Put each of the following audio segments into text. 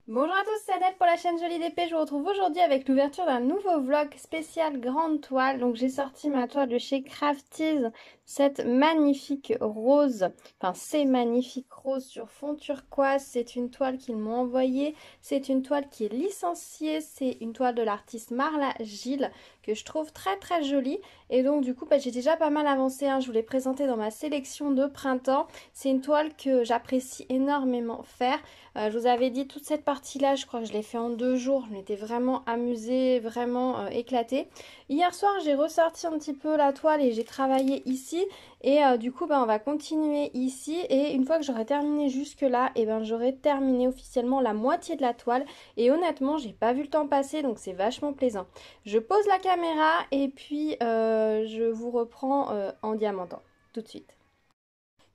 Bonjour à tous, c'est Adèle pour la chaîne Jolie d'Épée. Je vous retrouve aujourd'hui avec l'ouverture d'un nouveau vlog spécial grande toile. Donc j'ai sorti ma toile de chez Crafties, cette magnifique rose, enfin ces magnifiques roses sur fond turquoise. C'est une toile qu'ils m'ont envoyée, c'est une toile qui est licenciée, c'est une toile de l'artiste Marla Gilles que je trouve très jolie. Et donc du coup j'ai déjà pas mal avancé, hein. Je vous l'ai présentée dans ma sélection de printemps. C'est une toile que j'apprécie énormément faire. Je vous avais dit toute cette partie-là, je crois que je l'ai fait en 2 jours. Je m'étais vraiment amusée, vraiment éclatée. Hier soir, j'ai ressorti un petit peu la toile et j'ai travaillé ici. Et du coup, on va continuer ici. Et une fois que j'aurai terminé jusque-là, j'aurai terminé officiellement la moitié de la toile. Et honnêtement, j'ai pas vu le temps passer, donc c'est vachement plaisant. Je pose la caméra et puis je vous reprends en diamantant tout de suite.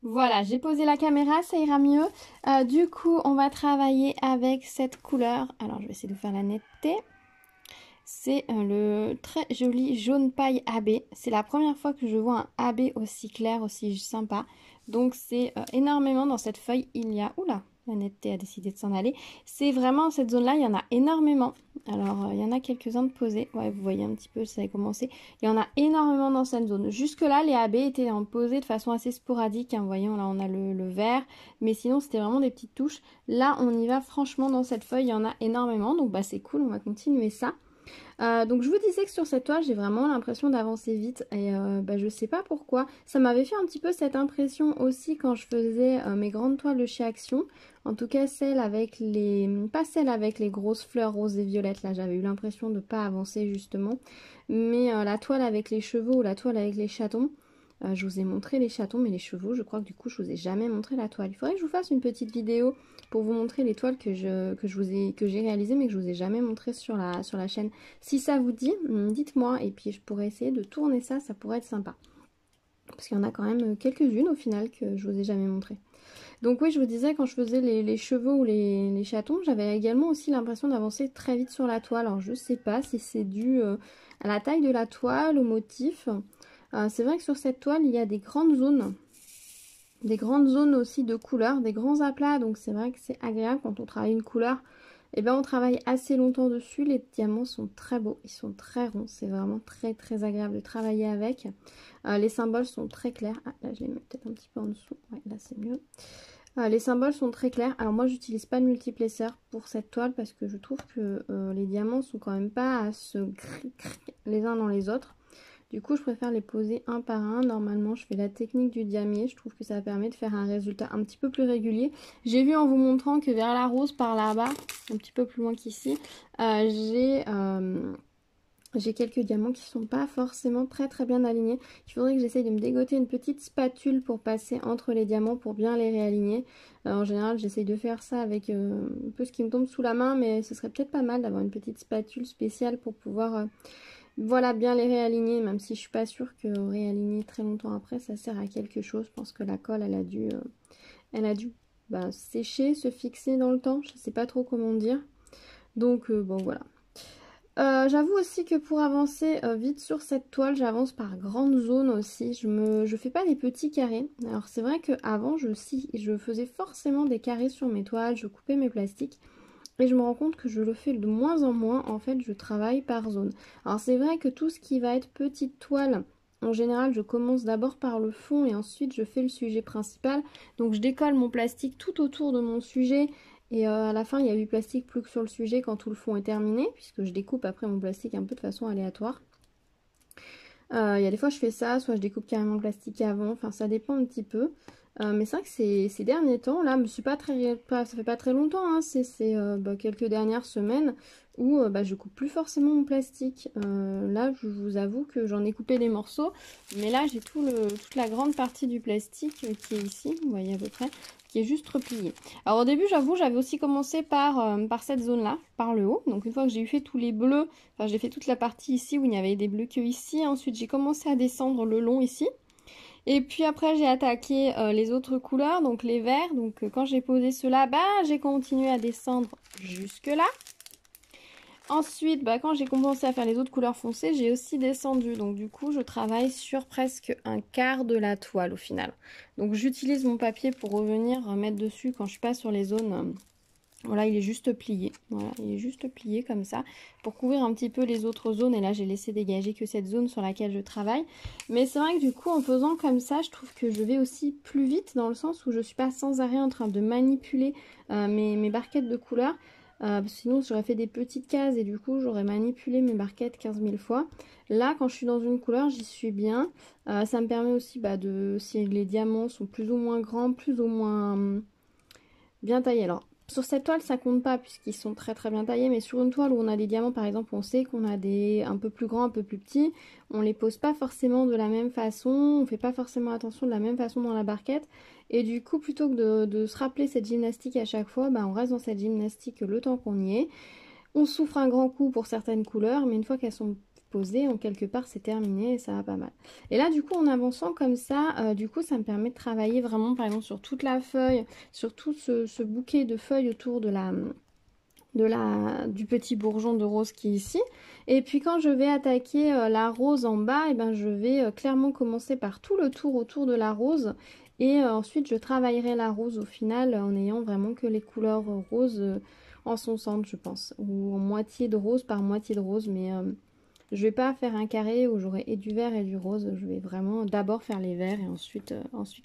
Voilà, j'ai posé la caméra, ça ira mieux. Du coup, on va travailler avec cette couleur. Alors, je vais essayer de faire la netteté. C'est le très joli jaune paille AB. C'est la première fois que je vois un AB aussi clair, aussi sympa. Donc, c'est énormément dans cette feuille. Il y a... Oula, la netteté a décidé de s'en aller. C'est vraiment cette zone-là, il y en a énormément. Alors, il y en a quelques-uns de posés. Ouais, vous voyez un petit peu, ça a commencé. Il y en a énormément dans cette zone. Jusque-là, les AB étaient posés de façon assez sporadique. Hein. Vous voyez, là, on a le vert. Mais sinon, c'était vraiment des petites touches. Là, on y va franchement dans cette feuille. Il y en a énormément. Donc, c'est cool. On va continuer ça. Donc je vous disais que sur cette toile j'ai vraiment l'impression d'avancer vite et je sais pas pourquoi. Ça m'avait fait un petit peu cette impression aussi quand je faisais mes grandes toiles de chez Action. En tout cas celle avec les... pas celle avec les grosses fleurs roses et violettes, là j'avais eu l'impression de ne pas avancer justement. Mais la toile avec les chevaux ou la toile avec les chatons. Je vous ai montré les chatons, mais les chevaux, je crois que du coup, je vous ai jamais montré la toile. Il faudrait que je vous fasse une petite vidéo pour vous montrer les toiles que j'ai réalisées, mais que je vous ai jamais montré sur la chaîne. Si ça vous dit, dites-moi, et puis je pourrais essayer de tourner ça, ça pourrait être sympa. Parce qu'il y en a quand même quelques-unes au final que je vous ai jamais montré. Donc oui, je vous disais, quand je faisais les chevaux ou les chatons, j'avais également aussi l'impression d'avancer très vite sur la toile. Alors je sais pas si c'est dû à la taille de la toile, au motif. C'est vrai que sur cette toile, il y a des grandes zones aussi de couleurs, des grands aplats, donc c'est vrai que c'est agréable quand on travaille une couleur. Et on travaille assez longtemps dessus, les diamants sont très beaux, ils sont très ronds, c'est vraiment très agréable de travailler avec. Les symboles sont très clairs, ah là je les mets peut-être un petit peu en dessous, ouais là c'est mieux. Les symboles sont très clairs, alors moi j'utilise pas de multiplesseur pour cette toile parce que je trouve que les diamants sont quand même pas à se les uns dans les autres. Du coup, je préfère les poser un par un. Normalement, je fais la technique du damier. Je trouve que ça permet de faire un résultat un petit peu plus régulier. J'ai vu en vous montrant que vers la rose, par là-bas, un petit peu plus loin qu'ici, j'ai quelques diamants qui sont pas forcément très bien alignés. Il faudrait que j'essaye de me dégoter une petite spatule pour passer entre les diamants pour bien les réaligner. En général, j'essaye de faire ça avec un peu ce qui me tombe sous la main, mais ce serait peut-être pas mal d'avoir une petite spatule spéciale pour pouvoir... voilà, bien les réaligner, même si je suis pas sûre que réaligner très longtemps après, ça sert à quelque chose. Je pense que la colle, elle a dû sécher, se fixer dans le temps. Je sais pas trop comment dire. Donc, bon, voilà. J'avoue aussi que pour avancer vite sur cette toile, j'avance par grandes zones aussi. Je fais pas des petits carrés. Alors, c'est vrai qu'avant, je faisais forcément des carrés sur mes toiles, je coupais mes plastiques. Et je me rends compte que je le fais de moins en moins. En fait, je travaille par zone. Alors, c'est vrai que tout ce qui va être petite toile, en général, je commence d'abord par le fond et ensuite je fais le sujet principal. Donc, je décolle mon plastique tout autour de mon sujet. Et à la fin, il y a du plastique plus que sur le sujet quand tout le fond est terminé, puisque je découpe après mon plastique un peu de façon aléatoire. Il y a des fois, je fais ça, soit je découpe carrément le plastique avant. Enfin, ça dépend un petit peu. Mais c'est vrai que ces derniers temps, là, ça fait pas très longtemps, hein, c'est quelques dernières semaines où je coupe plus forcément mon plastique. Là, je vous avoue que j'en ai coupé des morceaux, mais là, j'ai toute la grande partie du plastique qui est ici, vous voyez à peu près, qui est juste replié. Alors au début, j'avoue, j'avais aussi commencé par cette zone-là, par le haut. Donc une fois que j'ai eu fait tous les bleus, enfin j'ai fait toute la partie ici où il n'y avait des bleus que ici. Ensuite, j'ai commencé à descendre le long ici. Et puis après j'ai attaqué les autres couleurs, donc les verts. Donc quand j'ai posé cela, j'ai continué à descendre jusque là. Ensuite, quand j'ai commencé à faire les autres couleurs foncées, j'ai aussi descendu. Donc du coup, je travaille sur presque un quart de la toile au final. Donc j'utilise mon papier pour revenir mettre dessus quand je suis pas sur les zones Voilà, il est juste plié. Voilà, il est juste plié comme ça pour couvrir un petit peu les autres zones. Et là, j'ai laissé dégager que cette zone sur laquelle je travaille. Mais c'est vrai que du coup, en faisant comme ça, je trouve que je vais aussi plus vite dans le sens où je suis pas sans arrêt en train de manipuler mes barquettes de couleurs. Sinon, j'aurais fait des petites cases et du coup, j'aurais manipulé mes barquettes 15 000 fois. Là, quand je suis dans une couleur, j'y suis bien. Ça me permet aussi si les diamants sont plus ou moins grands, plus ou moins bien taillés. Alors, sur cette toile, ça compte pas puisqu'ils sont très très bien taillés, mais sur une toile où on a des diamants, par exemple, on sait qu'on a des un peu plus grands, un peu plus petits, on les pose pas forcément de la même façon, on fait pas forcément attention de la même façon dans la barquette, et du coup, plutôt que de se rappeler cette gymnastique à chaque fois, on reste dans cette gymnastique le temps qu'on y est. On souffre un grand coup pour certaines couleurs, mais une fois qu'elles sont posées, en quelque part, c'est terminé et ça va pas mal. Et là, du coup, en avançant comme ça, du coup, ça me permet de travailler vraiment, par exemple, sur toute la feuille, sur tout ce bouquet de feuilles autour du petit bourgeon de rose qui est ici. Et puis quand je vais attaquer la rose en bas, je vais clairement commencer par tout le tour autour de la rose. Et ensuite, je travaillerai la rose au final en ayant vraiment que les couleurs roses en son centre, je pense. Ou en moitié de rose par moitié de rose, mais je vais pas faire un carré où j'aurai et du vert et du rose. Je vais vraiment d'abord faire les verts et ensuite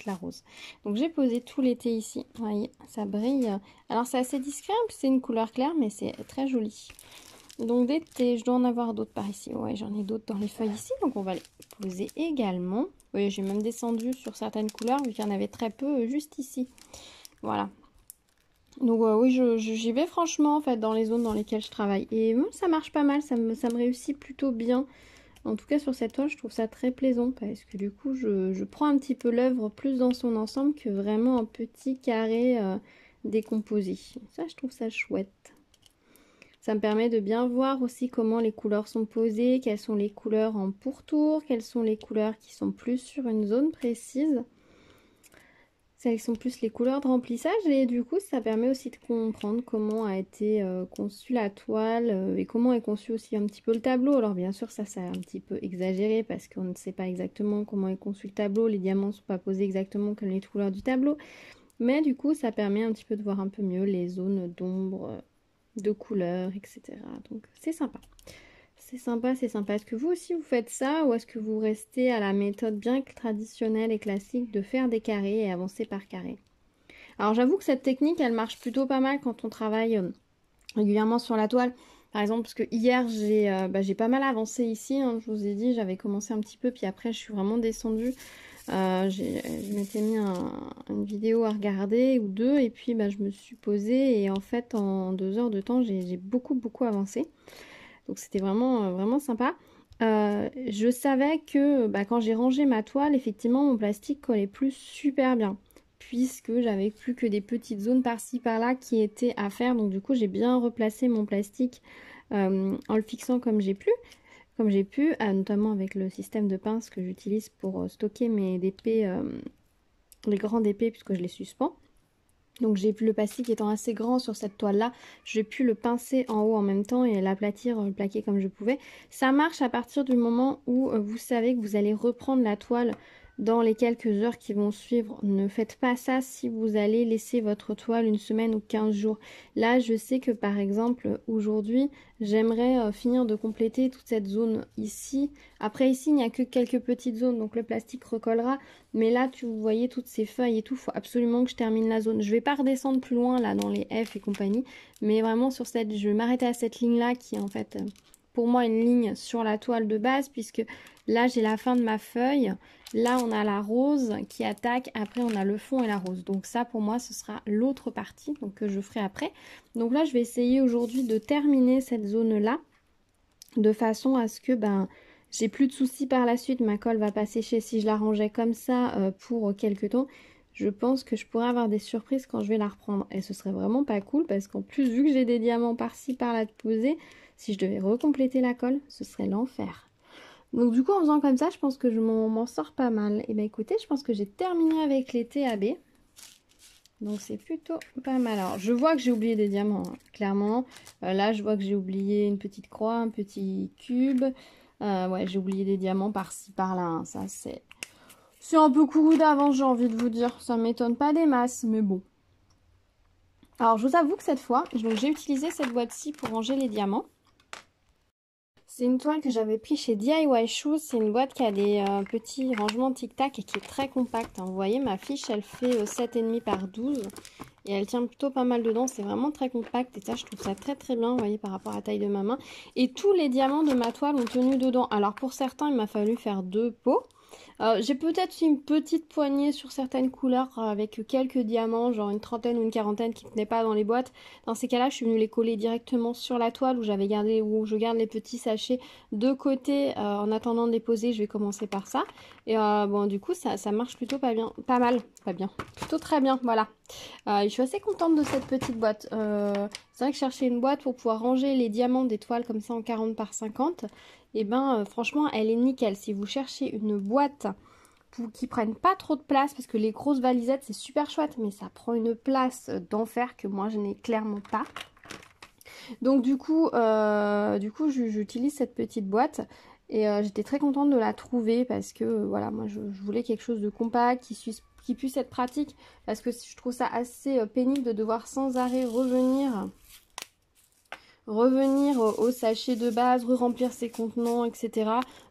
la rose. Donc j'ai posé tout l'été ici. Vous voyez, ça brille. Alors c'est assez discret, c'est une couleur claire, mais c'est très joli. Donc d'été, je dois en avoir d'autres par ici. Ouais, j'en ai d'autres dans les feuilles ici, donc on va les poser également. Oui, j'ai même descendu sur certaines couleurs, vu qu'il y en avait très peu juste ici. Voilà. Donc oui, j'y vais franchement en fait dans les zones dans lesquelles je travaille. Et ça marche pas mal, ça me réussit plutôt bien. En tout cas sur cette toile, je trouve ça très plaisant parce que du coup, je prends un petit peu l'œuvre plus dans son ensemble que vraiment un petit carré décomposé. Ça, je trouve ça chouette. Ça me permet de bien voir aussi comment les couleurs sont posées, quelles sont les couleurs en pourtour, quelles sont les couleurs qui sont plus sur une zone précise. Celles qui sont plus les couleurs de remplissage et du coup ça permet aussi de comprendre comment a été conçue la toile et comment est conçu aussi un petit peu le tableau. Alors bien sûr ça c'est un petit peu exagéré parce qu'on ne sait pas exactement comment est conçu le tableau, les diamants ne sont pas posés exactement comme les couleurs du tableau, mais du coup ça permet un petit peu de voir un peu mieux les zones d'ombre, de couleurs, etc. Donc c'est sympa. C'est sympa, c'est sympa. Est-ce que vous aussi vous faites ça ou est-ce que vous restez à la méthode bien traditionnelle et classique de faire des carrés et avancer par carré? Alors j'avoue que cette technique, elle marche plutôt pas mal quand on travaille régulièrement sur la toile. Par exemple, parce que hier, j'ai pas mal avancé ici. Hein, je vous ai dit, j'avais commencé un petit peu, puis après, je suis vraiment descendue. Je m'étais mis une vidéo à regarder ou deux, et puis je me suis posée. Et en fait, en 2 heures de temps, j'ai beaucoup avancé. Donc c'était vraiment sympa. Je savais que quand j'ai rangé ma toile, effectivement, mon plastique collait plus super bien. Puisque j'avais plus que des petites zones par-ci par-là qui étaient à faire. Donc du coup, j'ai bien replacé mon plastique en le fixant comme j'ai pu. Notamment avec le système de pince que j'utilise pour stocker mes DP, les grands DP, puisque je les suspends. Donc j'ai pu le plastique étant assez grand sur cette toile là, j'ai pu le pincer en haut en même temps et l'aplatir, le plaquer comme je pouvais. Ça marche à partir du moment où vous savez que vous allez reprendre la toile dans les quelques heures qui vont suivre. Ne faites pas ça si vous allez laisser votre toile une semaine ou 15 jours. Là je sais que par exemple aujourd'hui j'aimerais finir de compléter toute cette zone ici. Après ici il n'y a que quelques petites zones donc le plastique recollera. Mais là, vous voyez toutes ces feuilles et tout, il faut absolument que je termine la zone. Je vais pas redescendre plus loin là dans les F et compagnie, mais vraiment sur je vais m'arrêter à cette ligne là qui est en fait pour moi une ligne sur la toile de base puisque là j'ai la fin de ma feuille. Là on a la rose qui attaque, après on a le fond et la rose. Donc ça pour moi ce sera l'autre partie donc que je ferai après. Donc là je vais essayer aujourd'hui de terminer cette zone là de façon à ce que j'ai plus de soucis par la suite, ma colle va pas sécher. Si je la rangeais comme ça pour quelques temps, je pense que je pourrais avoir des surprises quand je vais la reprendre. Et ce serait vraiment pas cool parce qu'en plus, vu que j'ai des diamants par-ci, par-là de poser, si je devais recompléter la colle, ce serait l'enfer. Donc du coup, en faisant comme ça, je pense que je m'en sors pas mal. Et écoutez, je pense que j'ai terminé avec les TAB. Donc c'est plutôt pas mal. Alors je vois que j'ai oublié des diamants, hein, clairement. Là, je vois que j'ai oublié une petite croix, un petit cube. Ouais, j'ai oublié des diamants par-ci, par-là. Hein. Ça, c'est un peu couru d'avance, j'ai envie de vous dire. Ça m'étonne pas des masses, mais bon. Alors je vous avoue que cette fois, j'ai utilisé cette boîte-ci pour ranger les diamants. C'est une toile que j'avais pris chez DIY Shoes. C'est une boîte qui a des petits rangements tic-tac et qui est très compacte. Hein. Vous voyez, ma fiche, elle fait 7,5 par 12. Et elle tient plutôt pas mal dedans. C'est vraiment très compact. Et ça, je trouve ça très très bien, vous voyez, par rapport à la taille de ma main. Et tous les diamants de ma toile ont tenu dedans. Alors pour certains, il m'a fallu faire 2 pots. J'ai peut-être une petite poignée sur certaines couleurs avec quelques diamants, genre une trentaine ou une quarantaine qui ne tenaient pas dans les boîtes. Dans ces cas-là, je suis venue les coller directement sur la toile où je garde les petits sachets de côté en attendant de les poser. Je vais commencer par ça. Et bon, du coup, ça marche plutôt pas mal, plutôt très bien, voilà. Je suis assez contente de cette petite boîte. C'est vrai que chercher une boîte pour pouvoir ranger les diamants des toiles comme ça en 40 par 50, et ben franchement elle est nickel. Si vous cherchez une boîte qui prenne pas trop de place, parce que les grosses valisettes c'est super chouette mais ça prend une place d'enfer que moi je n'ai clairement pas. Donc du coup j'utilise cette petite boîte et j'étais très contente de la trouver parce que voilà, moi je voulais quelque chose de compact qui puisse être pratique, parce que je trouve ça assez pénible de devoir sans arrêt revenir au sachet de base, re-remplir ses contenants, etc.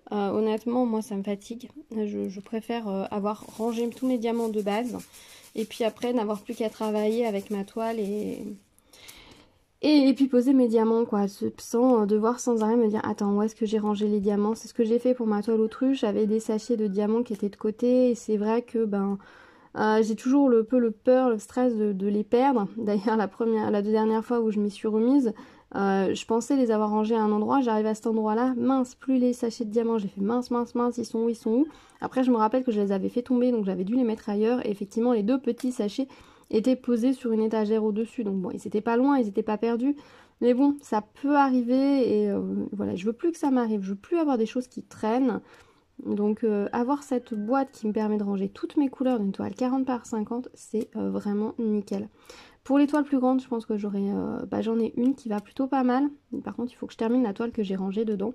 Honnêtement, moi ça me fatigue. Je préfère avoir rangé tous mes diamants de base et puis après n'avoir plus qu'à travailler avec ma toile et puis poser mes diamants, quoi, sans devoir sans arrêt me dire attends, où est-ce que j'ai rangé les diamants. C'est ce que j'ai fait pour ma toile autruche. J'avais des sachets de diamants qui étaient de côté et c'est vrai que j'ai toujours le peur, le stress de les perdre. D'ailleurs la deux dernières fois où je m'y suis remise, je pensais les avoir rangés à un endroit, j'arrive à cet endroit-là, mince, plus les sachets de diamants, j'ai fait mince, ils sont où? Après je me rappelle que je les avais fait tomber, donc j'avais dû les mettre ailleurs, et effectivement les deux petits sachets étaient posés sur une étagère au-dessus, donc bon, ils étaient pas loin, ils étaient pas perdus, mais bon, ça peut arriver, et voilà, je veux plus que ça m'arrive, je veux plus avoir des choses qui traînent. Donc avoir cette boîte qui me permet de ranger toutes mes couleurs d'une toile 40 par 50, c'est vraiment nickel. Pour les toiles plus grandes, je pense que j'en ai une qui va plutôt pas mal. Par contre, il faut que je termine la toile que j'ai rangée dedans.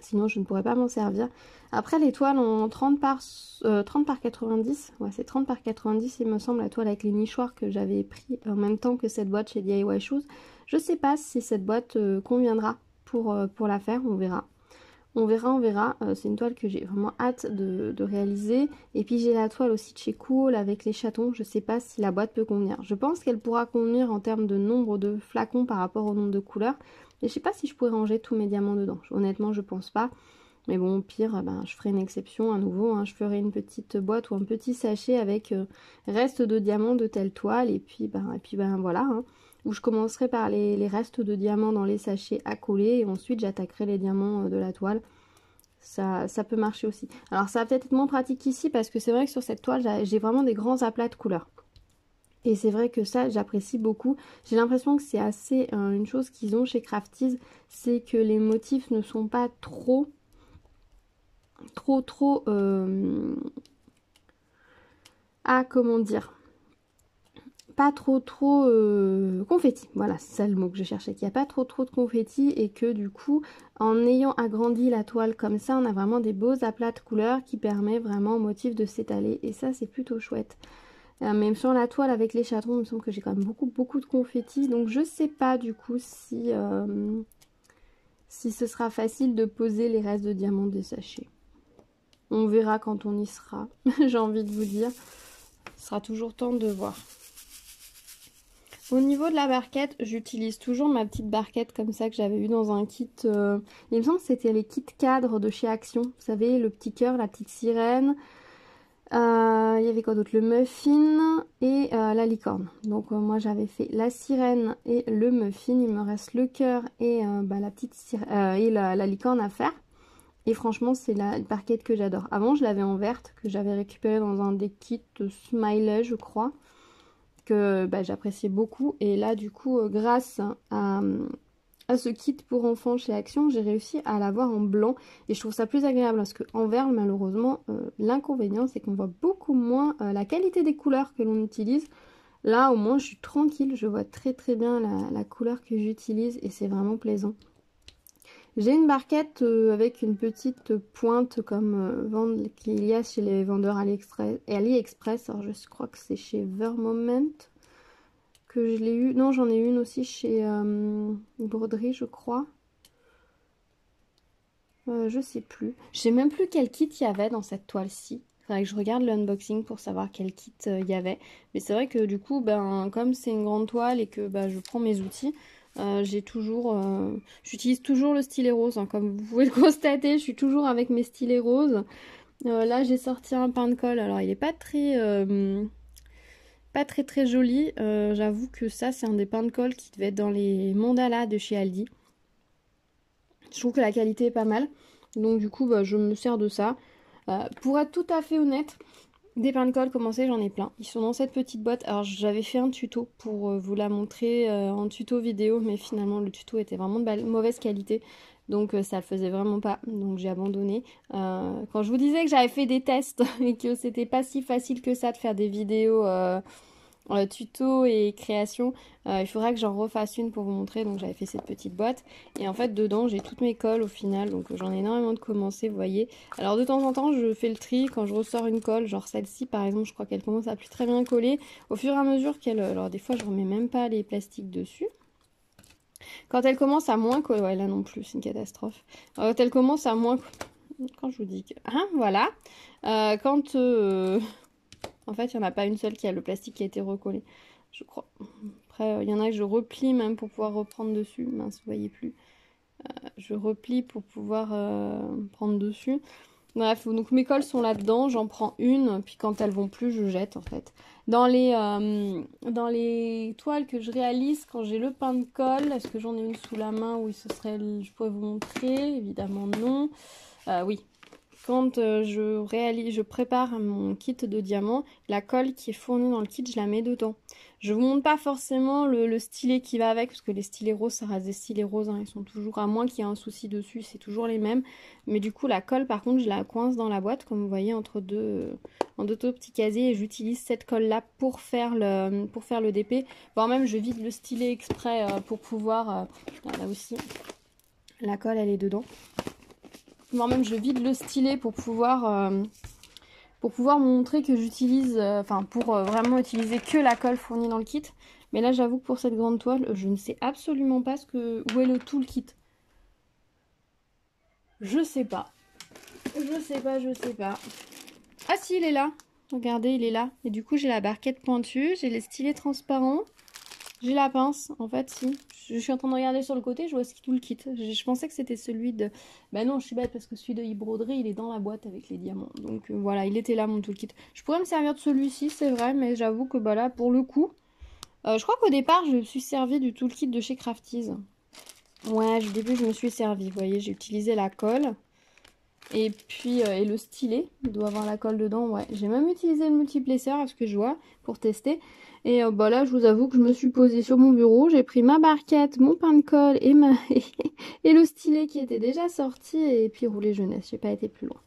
Sinon, je ne pourrais pas m'en servir. Après, les toiles en 30 par 90. Ouais, c'est 30 par 90, il me semble, la toile avec les nichoirs que j'avais pris en même temps que cette boîte chez DIY Shoes. Je sais pas si cette boîte conviendra pour la faire, on verra. On verra. C'est une toile que j'ai vraiment hâte de réaliser. Et puis j'ai la toile aussi de chez Cool avec les chatons. Je sais pas si la boîte peut convenir. Je pense qu'elle pourra convenir en termes de nombre de flacons par rapport au nombre de couleurs. Mais je sais pas si je pourrais ranger tous mes diamants dedans. Honnêtement, je pense pas. Mais bon, au pire, je ferai une exception à nouveau. Hein. Je ferai une petite boîte ou un petit sachet avec reste de diamants de telle toile. Et puis, voilà. Hein. Où je commencerai par les restes de diamants dans les sachets à coller et ensuite j'attaquerai les diamants de la toile. Ça peut marcher aussi. Alors ça va peut-être être moins pratique ici parce que c'est vrai que sur cette toile j'ai vraiment des grands aplats de couleurs. Et c'est vrai que ça j'apprécie beaucoup. J'ai l'impression que c'est assez une chose qu'ils ont chez Crafties, c'est que les motifs ne sont pas trop comment dire, pas trop confetti, voilà, c'est ça le mot que je cherchais, qu'il n'y a pas trop de confetti et que du coup en ayant agrandi la toile comme ça, on a vraiment des beaux aplats de couleurs qui permettent vraiment au motif de s'étaler et ça c'est plutôt chouette. Même sur la toile avec les chatons, il me semble que j'ai quand même beaucoup de confetti, donc je sais pas du coup si ce sera facile de poser les restes de diamants des sachets. On verra quand on y sera, j'ai envie de vous dire, ce sera toujours temps de voir. Au niveau de la barquette, j'utilise toujours ma petite barquette comme ça que j'avais eu dans un kit. Il me semble que c'était les kits cadres de chez Action. Vous savez, le petit cœur, la petite sirène. Il y avait quoi d'autre? Le muffin et la licorne. Donc moi j'avais fait la sirène et le muffin. Il me reste le cœur et la petite sirène et la licorne à faire. Et franchement, c'est la barquette que j'adore. Avant, je l'avais en verte, que j'avais récupéré dans un des kits de Smiley, je crois. Que j'appréciais beaucoup et là du coup grâce à ce kit pour enfants chez Action, j'ai réussi à l'avoir en blanc et je trouve ça plus agréable parce qu'en vert malheureusement l'inconvénient c'est qu'on voit beaucoup moins la qualité des couleurs que l'on utilise. Là au moins je suis tranquille, je vois très bien la couleur que j'utilise et c'est vraiment plaisant. J'ai une barquette avec une petite pointe comme qu'il y a chez les vendeurs AliExpress. Alors je crois que c'est chez Vermoment. que je l'ai eu. Non, j'en ai une aussi chez Broderie, je crois. Je sais plus. Je sais même plus quel kit il y avait dans cette toile-ci. Faudrait que je regarde l'unboxing pour savoir quel kit il y avait. Mais c'est vrai que du coup, ben, comme c'est une grande toile et que ben, je prends mes outils, j'utilise toujours le stylet rose. Hein. Comme vous pouvez le constater, je suis toujours avec mes stylets roses. Là, j'ai sorti un pain de colle. Alors, il est pas très joli. J'avoue que ça, c'est un des pains de colle qui devait être dans les mandalas de chez Aldi. Je trouve que la qualité est pas mal. Donc du coup, bah, je me sers de ça. Pour être tout à fait honnête, des pains de colle commencés, j'en ai plein. Ils sont dans cette petite boîte. Alors j'avais fait un tuto pour vous la montrer en tuto vidéo. Mais finalement, le tuto était vraiment de mauvaise qualité. Donc ça le faisait vraiment pas. Donc j'ai abandonné. Quand je vous disais que j'avais fait des tests et que c'était pas si facile que ça de faire des vidéos... tuto et création, il faudra que j'en refasse une pour vous montrer. Donc j'avais fait cette petite boîte et en fait dedans j'ai toutes mes colles au final, donc j'en ai énormément de commencées, vous voyez. Alors de temps en temps je fais le tri quand je ressors une colle, genre celle-ci par exemple, je crois qu'elle commence à plus très bien coller au fur et à mesure qu'elle, alors des fois je remets même pas les plastiques dessus. Quand elle commence à moins coller, ouais là non plus c'est une catastrophe. Quand elle commence à moins, quand je vous dis que, hein, voilà, quand en fait, il n'y en a pas une seule qui a le plastique qui a été recollé, je crois. Après, il y en a que je replie même pour pouvoir reprendre dessus. Mince, vous voyez plus. Je replie pour pouvoir prendre dessus. Bref, donc mes colles sont là-dedans. J'en prends une, puis quand elles vont plus, je jette en fait. Dans les toiles que je réalise, quand j'ai le pain de colle, est-ce que j'en ai une sous la main? Oui, je pourrais vous montrer. Évidemment, non. Oui. Quand je prépare mon kit de diamants, la colle qui est fournie dans le kit, je la mets dedans. Je vous montre pas forcément le stylet qui va avec, parce que les stylets roses, ça reste des stylets roses, hein, ils sont toujours, à moins qu'il y ait un souci dessus, c'est toujours les mêmes. Mais du coup, la colle, par contre, je la coince dans la boîte, comme vous voyez, en deux petits casiers, et j'utilise cette colle-là pour faire le DP. Voire même, je vide le stylet exprès pour pouvoir... là aussi, la colle, elle est dedans. Moi-même, je vide le stylet pour pouvoir montrer que j'utilise, pour vraiment utiliser que la colle fournie dans le kit. Mais là, j'avoue que pour cette grande toile, je ne sais absolument pas où est le toolkit. Je sais pas. Je sais pas. Ah si, il est là. Regardez, il est là. Et du coup, j'ai la barquette pointue, j'ai les stylets transparents. J'ai la pince, en fait, si. Je suis en train de regarder sur le côté, je vois tout le kit. Je pensais que c'était celui de... Bah non, je suis bête parce que celui de e-broderie, il est dans la boîte avec les diamants. Donc voilà, il était là, mon toolkit. Je pourrais me servir de celui-ci, c'est vrai, mais j'avoue que bah là, pour le coup... je crois qu'au départ, je me suis servi du toolkit de chez Crafties. Ouais, au début, je me suis servi. Vous voyez, j'ai utilisé la colle. Et puis, et le stylet, il doit avoir la colle dedans, ouais. J'ai même utilisé le multiplesseur, à ce que je vois, pour tester. Et bah là, je vous avoue que je me suis posée sur mon bureau, j'ai pris ma barquette, mon pain de colle et, et le stylet qui était déjà sorti, et puis roulé jeunesse, j'ai pas été plus loin.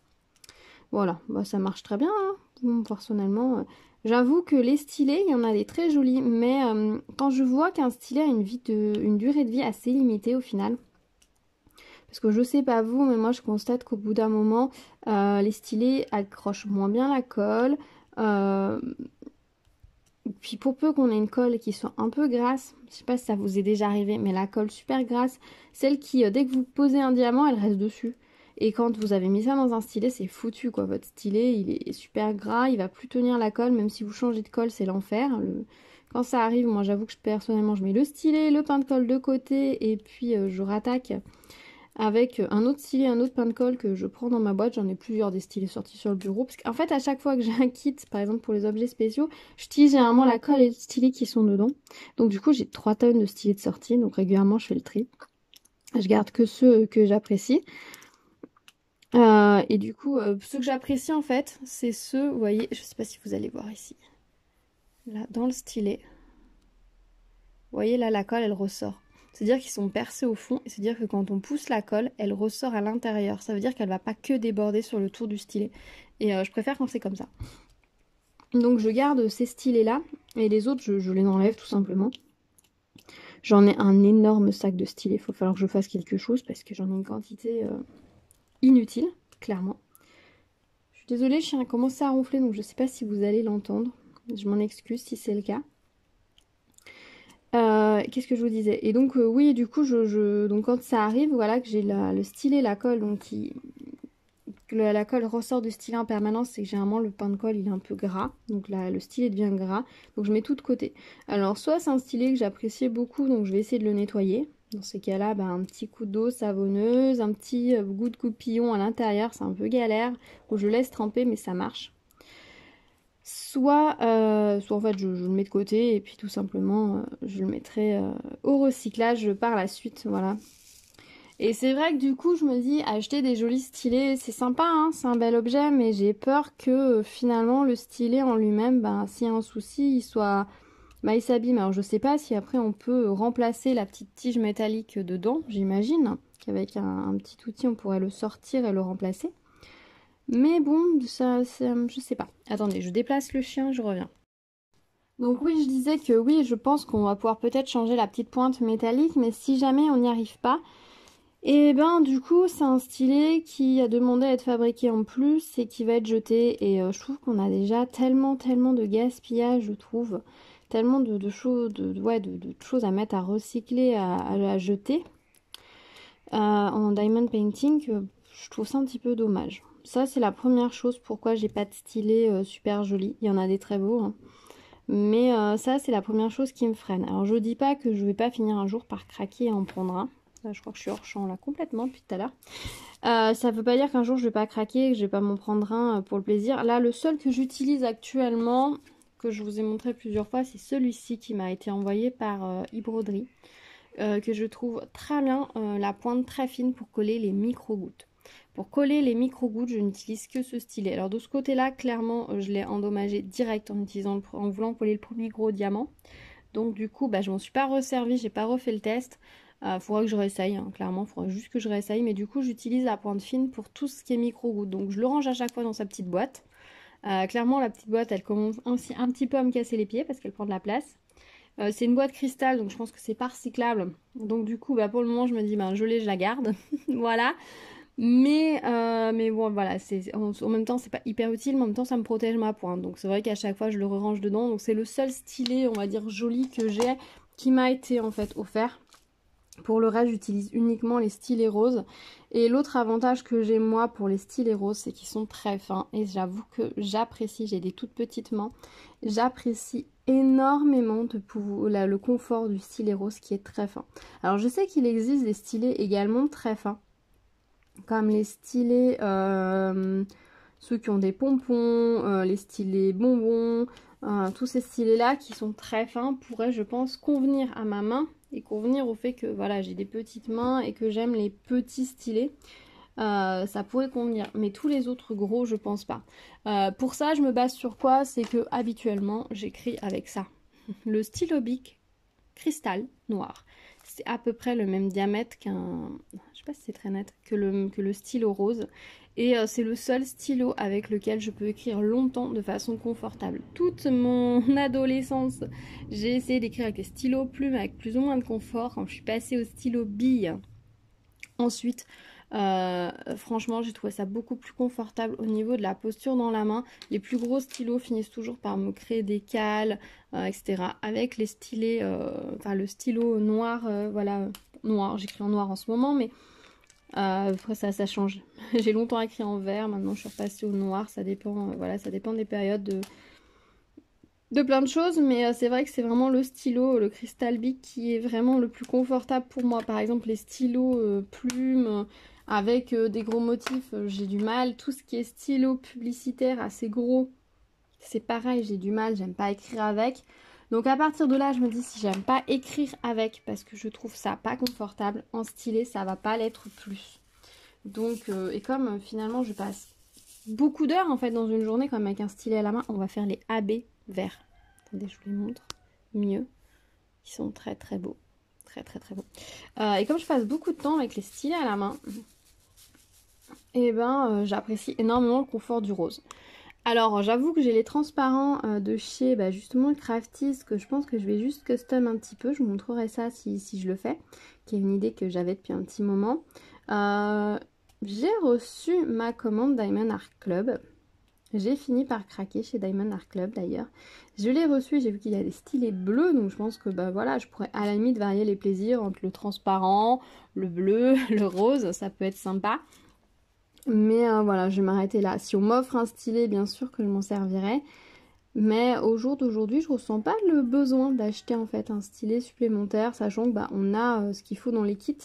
Voilà, bah ça marche très bien, hein. Bon, personnellement, j'avoue que les stylets, il y en a des très jolis, mais quand je vois qu'un stylet a une durée de vie assez limitée au final... Parce que je sais pas vous, mais moi je constate qu'au bout d'un moment, les stylets accrochent moins bien la colle. Puis pour peu qu'on ait une colle qui soit un peu grasse, je sais pas si ça vous est déjà arrivé, mais la colle super grasse, celle qui, dès que vous posez un diamant, elle reste dessus. Et quand vous avez mis ça dans un stylet, c'est foutu quoi. Votre stylet, il est super gras, il va plus tenir la colle, même si vous changez de colle, c'est l'enfer. Quand ça arrive, moi j'avoue que personnellement, je mets le stylet, le pain de colle de côté, et puis je rattaque avec un autre stylet, un autre pain de colle que je prends dans ma boîte. J'en ai plusieurs des stylets sortis sur le bureau. Parce qu'en fait, à chaque fois que j'ai un kit, par exemple pour les objets spéciaux, j'utilise généralement la colle et le stylet qui sont dedans. Donc du coup, j'ai 3 tonnes de stylets de sortie. Donc régulièrement, je fais le tri. Je garde que ceux que j'apprécie. Et du coup, ceux que j'apprécie en fait, c'est ceux, vous voyez, je sais pas si vous allez voir ici. Là, dans le stylet. Vous voyez, là, la colle, elle ressort. C'est-à-dire qu'ils sont percés au fond, et c'est-à-dire que quand on pousse la colle, elle ressort à l'intérieur. Ça veut dire qu'elle ne va pas que déborder sur le tour du stylet. Et je préfère quand c'est comme ça. Donc je garde ces stylets-là, et les autres, je les enlève tout simplement. J'en ai un énorme sac de stylets, il va falloir que je fasse quelque chose, parce que j'en ai une quantité inutile, clairement. Je suis désolée, le chien a commencé à ronfler, donc je ne sais pas si vous allez l'entendre. Je m'en excuse si c'est le cas. Qu'est-ce que je vous disais? Et donc oui, du coup, donc quand ça arrive, voilà, que j'ai le stylet, la colle, donc que la colle ressort du stylet en permanence, c'est que généralement le pain de colle il est un peu gras, donc là le stylet devient gras, donc je mets tout de côté. Alors soit c'est un stylet que j'appréciais beaucoup, donc je vais essayer de le nettoyer. Dans ces cas-là, bah, un petit coup d'eau savonneuse, un petit goût de coupillon à l'intérieur, c'est un peu galère, où je laisse tremper mais ça marche. Soit en fait je le mets de côté et puis tout simplement je le mettrai au recyclage par la suite, voilà. Et c'est vrai que du coup je me dis acheter des jolis stylets c'est sympa, hein, c'est un bel objet, mais j'ai peur que finalement le stylet en lui-même, ben, s'il y a un souci, il s'abîme. Alors je sais pas si après on peut remplacer la petite tige métallique dedans, j'imagine qu'avec un petit outil on pourrait le sortir et le remplacer. Mais bon, je sais pas. Attendez, je déplace le chien, je reviens. Donc oui, je disais que oui, je pense qu'on va pouvoir peut-être changer la petite pointe métallique, mais si jamais on n'y arrive pas, et ben du coup c'est un stylet qui a demandé à être fabriqué en plus et qui va être jeté. Et je trouve qu'on a déjà tellement de gaspillage, je trouve, tellement de choses, de choses à mettre à recycler, à jeter en diamond painting que je trouve ça un petit peu dommage. Ça c'est la première chose pourquoi j'ai pas de stylet super joli. Il y en a des très beaux, hein. Mais ça, c'est la première chose qui me freine. Alors, je dis pas que je vais pas finir un jour par craquer et en prendre un. Là, je crois que je suis hors champ là complètement depuis tout à l'heure. Ça veut pas dire qu'un jour je vais pas craquer, que je vais pas m'en prendre un pour le plaisir. Là, le seul que j'utilise actuellement, que je vous ai montré plusieurs fois, c'est celui-ci qui m'a été envoyé par eBroderie. Que je trouve très bien, la pointe très fine pour coller les micro-gouttes. Pour coller les micro-gouttes, je n'utilise que ce stylet. Alors de ce côté-là, clairement, je l'ai endommagé direct en voulant coller le premier gros diamant. Donc du coup, bah, je m'en suis pas resservi, j'ai pas refait le test. Faudra que je réessaye, hein, clairement, faudra juste que je réessaye. Mais du coup, j'utilise la pointe fine pour tout ce qui est micro-gouttes. Donc je le range à chaque fois dans sa petite boîte. Clairement, la petite boîte, elle commence aussi un petit peu à me casser les pieds parce qu'elle prend de la place. C'est une boîte cristal, donc je pense que c'est pas recyclable. Donc du coup, bah, pour le moment, je me dis, ben, je la garde. Voilà. Mais bon, voilà, en même temps, c'est pas hyper utile, mais en même temps, ça me protège ma pointe. Donc c'est vrai qu'à chaque fois, je le range dedans. Donc c'est le seul stylet, on va dire, joli que j'ai, qui m'a été en fait offert. Pour le reste, j'utilise uniquement les stylets roses. Et l'autre avantage que j'ai moi pour les stylets roses, c'est qu'ils sont très fins. Et j'avoue que j'apprécie, j'ai des toutes petites mains, j'apprécie énormément le confort du stylet rose qui est très fin. Alors je sais qu'il existe des stylets également très fins, comme les stylets, ceux qui ont des pompons, les stylets bonbons, tous ces stylets là qui sont très fins pourraient, je pense, convenir à ma main et convenir au fait que voilà, j'ai des petites mains et que j'aime les petits stylets. Ça pourrait convenir, mais tous les autres gros, je pense pas. Pour ça, je me base sur quoi? C'est que habituellement, j'écris avec ça. Le stylo Bic cristal noir. C'est à peu près le même diamètre je sais pas si c'est très net, que le stylo rose. Et c'est le seul stylo avec lequel je peux écrire longtemps de façon confortable. Toute mon adolescence, j'ai essayé d'écrire avec des stylos plumes avec plus ou moins de confort. Quand je suis passée au stylo bille, ensuite, franchement, j'ai trouvé ça beaucoup plus confortable au niveau de la posture dans la main. Les plus gros stylos finissent toujours par me créer des cales, etc. Avec les stylets, enfin le stylo noir, voilà, noir, j'écris en noir en ce moment, mais après ça change. J'ai longtemps écrit en vert, maintenant je suis repassée au noir, ça dépend, voilà, ça dépend des périodes de plein de choses, mais c'est vrai que c'est vraiment le stylo, le Crystal Bic qui est vraiment le plus confortable pour moi. Par exemple, les stylos plumes avec des gros motifs, j'ai du mal. Tout ce qui est stylo publicitaire assez gros, c'est pareil, j'ai du mal, j'aime pas écrire avec. Donc à partir de là, je me dis si j'aime pas écrire avec parce que je trouve ça pas confortable, en stylet, ça va pas l'être plus. Donc, et comme finalement je passe beaucoup d'heures en fait dans une journée, comme avec un stylet à la main, on va faire les AB verts. Attendez, je vous les montre mieux. Ils sont très très beaux. Très beaux. Et comme je passe beaucoup de temps avec les stylets à la main, et ben j'apprécie énormément le confort du rose. Alors j'avoue que j'ai les transparents de chez justement Crafties, que je pense que je vais juste custom un petit peu. Je vous montrerai ça si je le fais, qui est une idée que j'avais depuis un petit moment. J'ai reçu ma commande Diamond Art Club. J'ai fini par craquer chez Diamond Art Club d'ailleurs. Je l'ai reçu, j'ai vu qu'il y a des stylés bleus, donc je pense que bah voilà, je pourrais à la limite varier les plaisirs entre le transparent, le bleu, le rose, ça peut être sympa. Mais voilà, je vais m'arrêter là. Si on m'offre un stylet, bien sûr que je m'en servirai. Mais au jour d'aujourd'hui, je ressens pas le besoin d'acheter en fait un stylet supplémentaire, sachant que bah, on a ce qu'il faut dans les kits.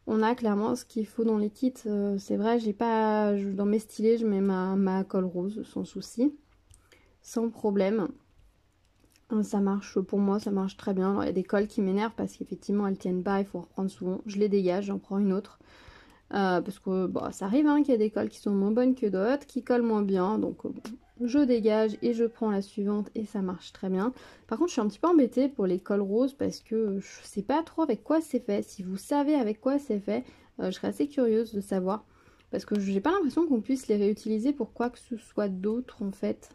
On a clairement ce qu'il faut dans les kits. C'est vrai, j'ai pas dans mes stylets, je mets ma colle rose sans souci, sans problème. Ça marche pour moi, ça marche très bien. Alors il y a des colles qui m'énervent parce qu'effectivement elles tiennent pas, il faut reprendre souvent. Je les dégage, j'en prends une autre. Parce que bon, ça arrive hein, qu'il y a des colles qui sont moins bonnes que d'autres, qui collent moins bien. Donc je dégage et je prends la suivante et ça marche très bien. Par contre je suis un petit peu embêtée pour les cols roses parce que je sais pas trop avec quoi c'est fait. Si vous savez avec quoi c'est fait, je serais assez curieuse de savoir. Parce que j'ai pas l'impression qu'on puisse les réutiliser pour quoi que ce soit d'autre en fait.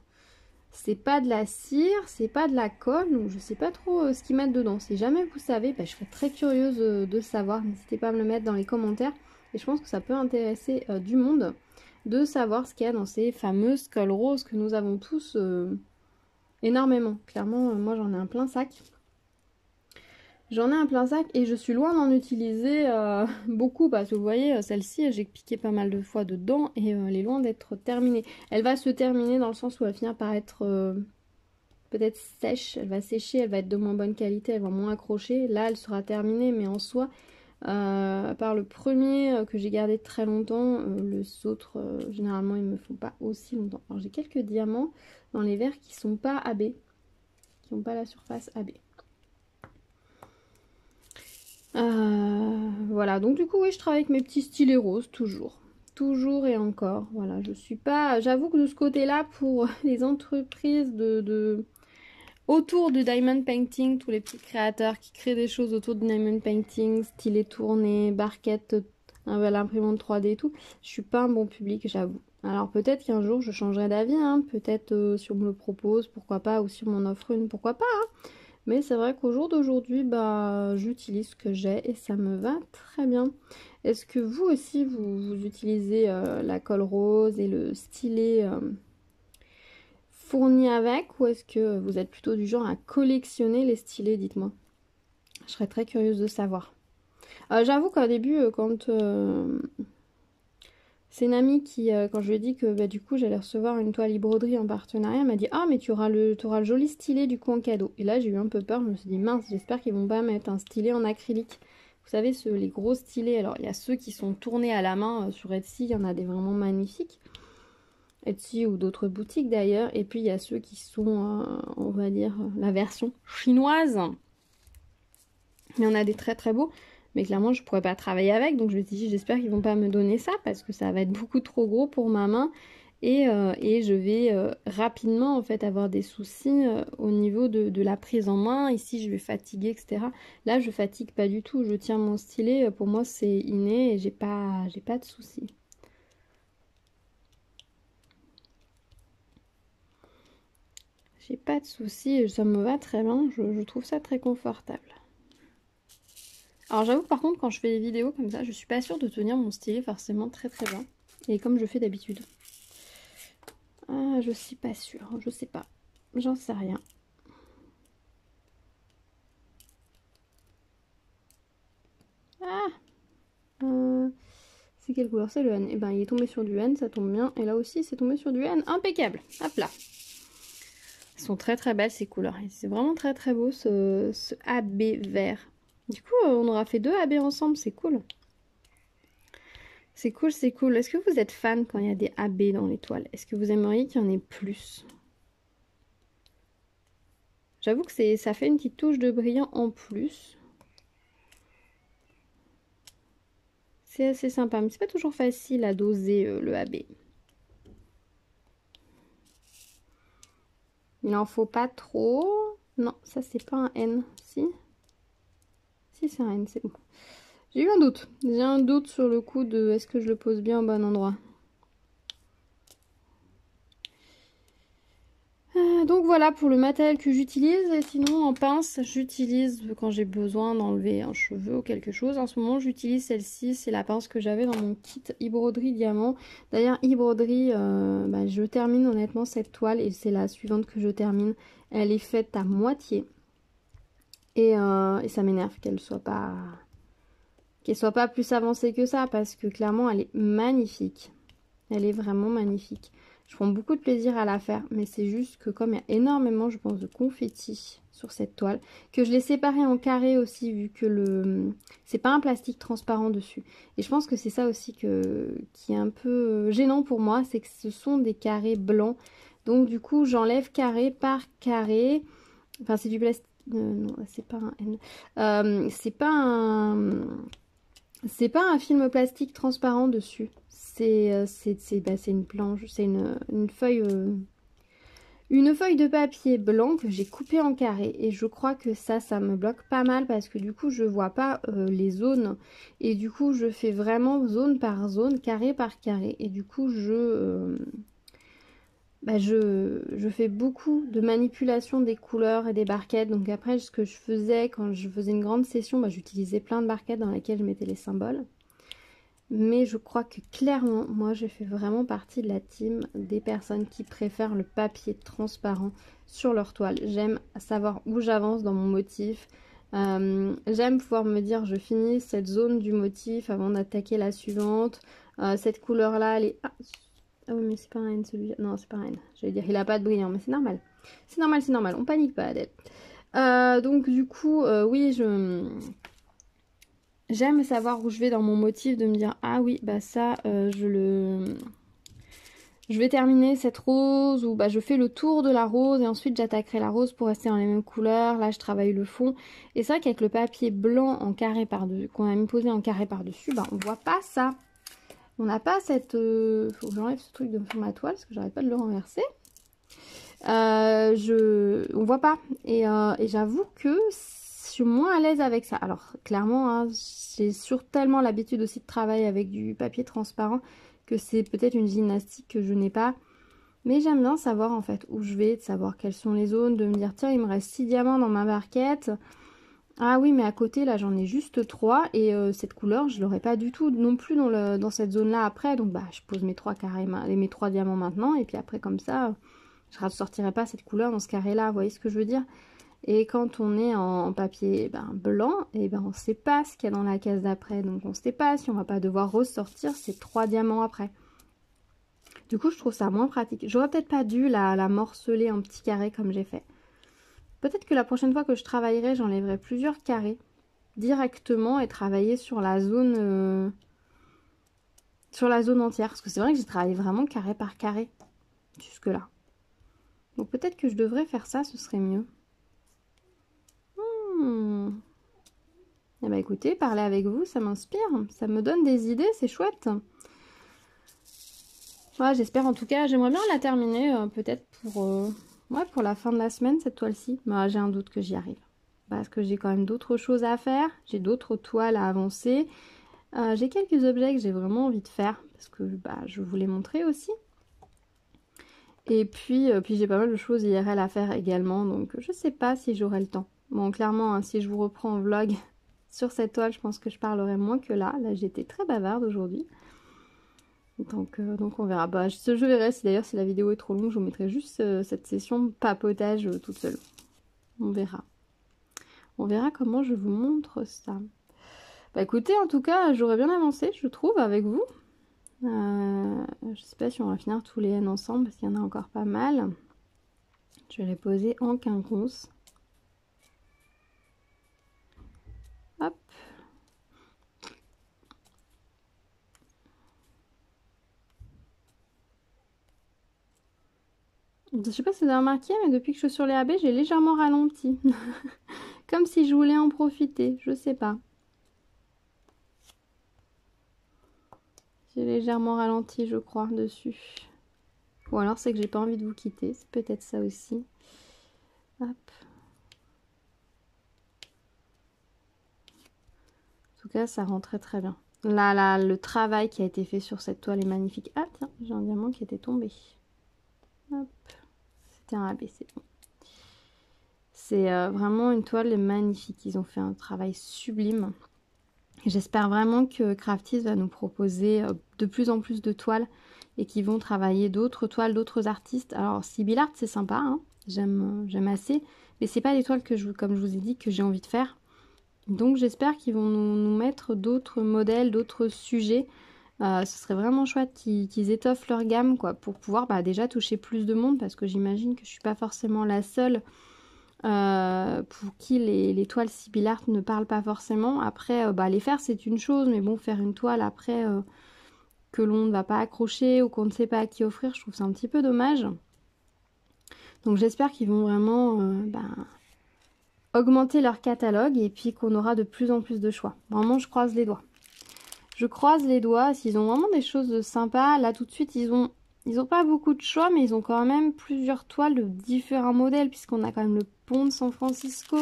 C'est pas de la cire, c'est pas de la colle, donc je sais pas trop ce qu'ils mettent dedans. Si jamais vous savez, bah, je serais très curieuse de savoir. N'hésitez pas à me le mettre dans les commentaires. Et je pense que ça peut intéresser du monde de savoir ce qu'il y a dans ces fameuses colles roses que nous avons tous énormément. Clairement, moi j'en ai un plein sac. J'en ai un plein sac et je suis loin d'en utiliser beaucoup parce que vous voyez, celle-ci, j'ai piqué pas mal de fois dedans et elle est loin d'être terminée. Elle va se terminer dans le sens où elle va finir par être peut-être sèche, elle va sécher, elle va être de moins bonne qualité, elle va moins accrocher. Là, elle sera terminée, mais en soi, à part le premier que j'ai gardé très longtemps, les autres, généralement, ils me font pas aussi longtemps. Alors, j'ai quelques diamants dans les verres qui sont pas AB, qui n'ont pas la surface AB. Voilà, donc du coup oui je travaille avec mes petits stylets roses toujours et encore. Voilà, je suis pas, j'avoue que de ce côté là pour les entreprises autour du diamond painting, tous les petits créateurs qui créent des choses autour du diamond painting, stylet tourné, barquette à l'imprimante 3D et tout, je suis pas un bon public, j'avoue. Alors peut-être qu'un jour je changerai d'avis, hein, peut-être si on me le propose, pourquoi pas, ou si on m'en offre une, pourquoi pas, hein. Mais c'est vrai qu'au jour d'aujourd'hui, bah, j'utilise ce que j'ai et ça me va très bien. Est-ce que vous aussi, vous utilisez la colle rose et le stylet fourni avec, ou est-ce que vous êtes plutôt du genre à collectionner les stylets? Dites-moi. Je serais très curieuse de savoir. J'avoue qu'au début, quand c'est une amie qui, quand je lui ai dit que bah, du coup j'allais recevoir une toile broderie en partenariat, elle m'a dit « Ah mais tu auras le joli stylet du coup en cadeau ». Et là j'ai eu un peu peur, je me suis dit « Mince, j'espère qu'ils vont pas mettre un stylet en acrylique ». Vous savez, les gros stylets, alors il y a ceux qui sont tournés à la main sur Etsy, il y en a des vraiment magnifiques. Etsy ou d'autres boutiques d'ailleurs. Et puis il y a ceux qui sont, on va dire, la version chinoise. Il y en a des très très beaux. Mais clairement, je ne pourrais pas travailler avec. Donc je me suis dit, j'espère qu'ils vont pas me donner ça parce que ça va être beaucoup trop gros pour ma main. Et je vais rapidement en fait avoir des soucis au niveau de la prise en main. Ici, je vais fatiguer, etc. Là, je fatigue pas du tout. Je tiens mon stylet. Pour moi, c'est inné et j'ai pas de soucis. J'ai pas de soucis. Ça me va très bien. Je trouve ça très confortable. Alors j'avoue par contre quand je fais des vidéos comme ça, je suis pas sûre de tenir mon stylet forcément très très bien. Et comme je fais d'habitude. Ah je suis pas sûre, je sais pas. J'en sais rien. Ah c'est quelle couleur? C'est le N. Et ben il est tombé sur du N, ça tombe bien. Et là aussi c'est tombé sur du N. Impeccable. Hop là. Elles sont très très belles ces couleurs. C'est vraiment très très beau ce AB vert. Du coup, on aura fait 2 AB ensemble, c'est cool. C'est cool, c'est cool. Est-ce que vous êtes fan quand il y a des AB dans les toiles? Est-ce que vous aimeriez qu'il y en ait plus? J'avoue que ça fait une petite touche de brillant en plus. C'est assez sympa, mais c'est pas toujours facile à doser le AB. Il n'en faut pas trop. Non, ça c'est pas un N. Si? Si c'est un N, c'est bon. J'ai eu un doute. J'ai un doute sur le coup de est-ce que je le pose bien au bon endroit. Donc Donc voilà pour le matériel que j'utilise. Et sinon en pince, j'utilise quand j'ai besoin d'enlever un cheveu ou quelque chose. En ce moment j'utilise celle-ci, c'est la pince que j'avais dans mon kit e-broderie diamant. D'ailleurs e-broderie, je termine honnêtement cette toile et c'est la suivante que je termine. Elle est faite à moitié. Et ça m'énerve qu'elle soit pas plus avancée que ça parce que clairement elle est magnifique. Elle est vraiment magnifique. Je prends beaucoup de plaisir à la faire, mais c'est juste que comme il y a énormément, je pense, de confetti sur cette toile, que je l'ai séparée en carrés aussi, vu que c'est pas un plastique transparent dessus. Et je pense que c'est ça aussi qui est un peu gênant pour moi, c'est que ce sont des carrés blancs. Donc du coup, j'enlève carré par carré. Enfin, c'est du plastique. Non, c'est pas un N. C'est pas un film plastique transparent dessus. C'est une planche, c'est une feuille de papier blanc que j'ai coupé en carré. Et je crois que ça me bloque pas mal parce que du coup je vois pas les zones. Et du coup je fais vraiment zone par zone, carré par carré. Et du coup je fais beaucoup de manipulation des couleurs et des barquettes. Donc après ce que je faisais quand je faisais une grande session, j'utilisais plein de barquettes dans lesquelles je mettais les symboles. Mais je crois que clairement, moi je fais vraiment partie de la team des personnes qui préfèrent le papier transparent sur leur toile. J'aime savoir où j'avance dans mon motif. J'aime pouvoir me dire je finis cette zone du motif avant d'attaquer la suivante. Cette couleur là elle est... Ah oui mais c'est pas un N celui-là. Non c'est pas un N. J'allais dire il a pas de brillant mais c'est normal. C'est normal. On panique pas Adèle. Donc du coup oui j'aime savoir où je vais dans mon motif, de me dire ah oui ça je vais terminer cette rose ou je fais le tour de la rose et ensuite j'attaquerai la rose pour rester dans les mêmes couleurs. Là je travaille le fond et c'est vrai qu'avec le papier blanc en carré par-dessus qu'on a mis posé en carré par-dessus, on voit pas ça. On n'a pas cette... Faut que j'enlève ce truc de sur ma toile parce que j'arrête pas de le renverser. On voit pas et j'avoue que je suis moins à l'aise avec ça. Alors clairement hein, j'ai tellement l'habitude aussi de travailler avec du papier transparent que c'est peut-être une gymnastique que je n'ai pas, mais j'aime bien savoir en fait où je vais, de savoir quelles sont les zones, de me dire tiens il me reste 6 diamants dans ma barquette, ah oui mais à côté là j'en ai juste 3 et cette couleur je l'aurai pas du tout non plus dans cette zone là après, donc je pose mes 3 carrés, mes 3 diamants maintenant et puis après comme ça je ne ressortirai pas cette couleur dans ce carré là, vous voyez ce que je veux dire. Et quand on est en papier blanc, et on ne sait pas ce qu'il y a dans la case d'après. Donc on ne sait pas si on va pas devoir ressortir ces 3 diamants après. Du coup je trouve ça moins pratique. J'aurais peut-être pas dû la morceler en petits carrés comme j'ai fait. Peut-être que la prochaine fois que je travaillerai, j'enlèverai plusieurs carrés directement et travailler sur la zone entière. Parce que c'est vrai que j'ai travaillé vraiment carré par carré jusque là. Donc peut-être que je devrais faire ça, ce serait mieux. Eh écoutez, parler avec vous, ça m'inspire, ça me donne des idées, c'est chouette. Ouais, j'espère en tout cas, j'aimerais bien la terminer peut-être pour la fin de la semaine, cette toile-ci. J'ai un doute que j'y arrive. Parce que j'ai quand même d'autres choses à faire, j'ai d'autres toiles à avancer. J'ai quelques objets que j'ai vraiment envie de faire, parce que je vous les montrer aussi. Et puis j'ai pas mal de choses IRL à faire également, donc je sais pas si j'aurai le temps. Bon, clairement, hein, si je vous reprends en vlog sur cette toile, je pense que je parlerai moins que là. Là, j'étais très bavarde aujourd'hui. Donc on verra. Je verrai si d'ailleurs si la vidéo est trop longue, je vous mettrai juste cette session papotage toute seule. On verra. On verra comment je vous montre ça. Écoutez, en tout cas, j'aurais bien avancé, je trouve, avec vous. Je sais pas si on va finir tous les N ensemble parce qu'il y en a encore pas mal. Je vais les poser en quinconce. Hop. Je sais pas si vous avez remarqué, mais depuis que je suis sur les AB, j'ai légèrement ralenti. Comme si je voulais en profiter, je sais pas. J'ai légèrement ralenti, je crois, dessus. Ou alors c'est que j'ai pas envie de vous quitter, c'est peut-être ça aussi. Hop. En tout cas, ça rend très très bien. Là, le travail qui a été fait sur cette toile est magnifique. Ah tiens, j'ai un diamant qui était tombé. Hop. C'était un AB, c'est bon. C'est vraiment une toile magnifique. Ils ont fait un travail sublime. J'espère vraiment que Crafties va nous proposer de plus en plus de toiles et qu'ils vont travailler d'autres toiles, d'autres artistes. Alors, Sibyl Art, c'est sympa, hein, j'aime assez, mais c'est pas des toiles que comme je vous ai dit, que j'ai envie de faire. Donc, j'espère qu'ils vont nous mettre d'autres modèles, d'autres sujets. Ce serait vraiment chouette qu'ils étoffent leur gamme, quoi, pour pouvoir déjà toucher plus de monde, parce que j'imagine que je suis pas forcément la seule pour qui les toiles Sibyl Art ne parlent pas forcément. Après, les faire c'est une chose, mais bon, faire une toile après que l'on ne va pas accrocher ou qu'on ne sait pas à qui offrir, je trouve ça un petit peu dommage. Donc j'espère qu'ils vont vraiment augmenter leur catalogue et puis qu'on aura de plus en plus de choix. Vraiment, je croise les doigts. Je croise les doigts, s'ils ont vraiment des choses sympas. Là, tout de suite, ils ont pas beaucoup de choix, mais ils ont quand même plusieurs toiles de différents modèles, puisqu'on a quand même le pont de San Francisco,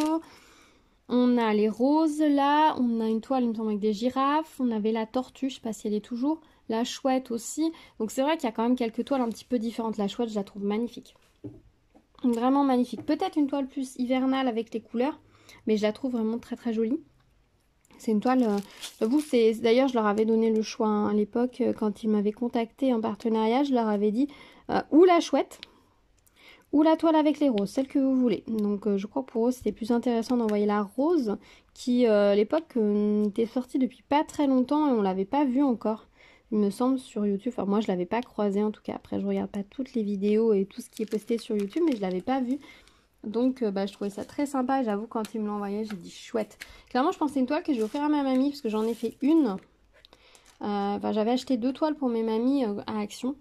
on a les roses là, on a une toile, il me semble, avec des girafes, on avait la tortue, je sais pas si elle est toujours, la chouette aussi. Donc c'est vrai qu'il y a quand même quelques toiles un petit peu différentes. La chouette, je la trouve magnifique. Vraiment magnifique. Peut-être une toile plus hivernale avec les couleurs, mais je la trouve vraiment très très jolie. C'est une toile, d'ailleurs je leur avais donné le choix hein, à l'époque quand ils m'avaient contacté en partenariat, je leur avais dit ou la chouette ou la toile avec les roses, celle que vous voulez. Donc je crois que pour eux c'était plus intéressant d'envoyer la rose qui à l'époque était sortie depuis pas très longtemps et on l'avait pas vue encore. Il me semble sur YouTube, enfin moi je l'avais pas croisée en tout cas, après je regarde pas toutes les vidéos et tout ce qui est posté sur YouTube mais je l'avais pas vue. Donc je trouvais ça très sympa, j'avoue quand il me l'a envoyé j'ai dit chouette. Clairement je pense que c'est une toile que je vais offrir à ma mamie parce que j'en ai fait une. J'avais acheté 2 toiles pour mes mamies à Action.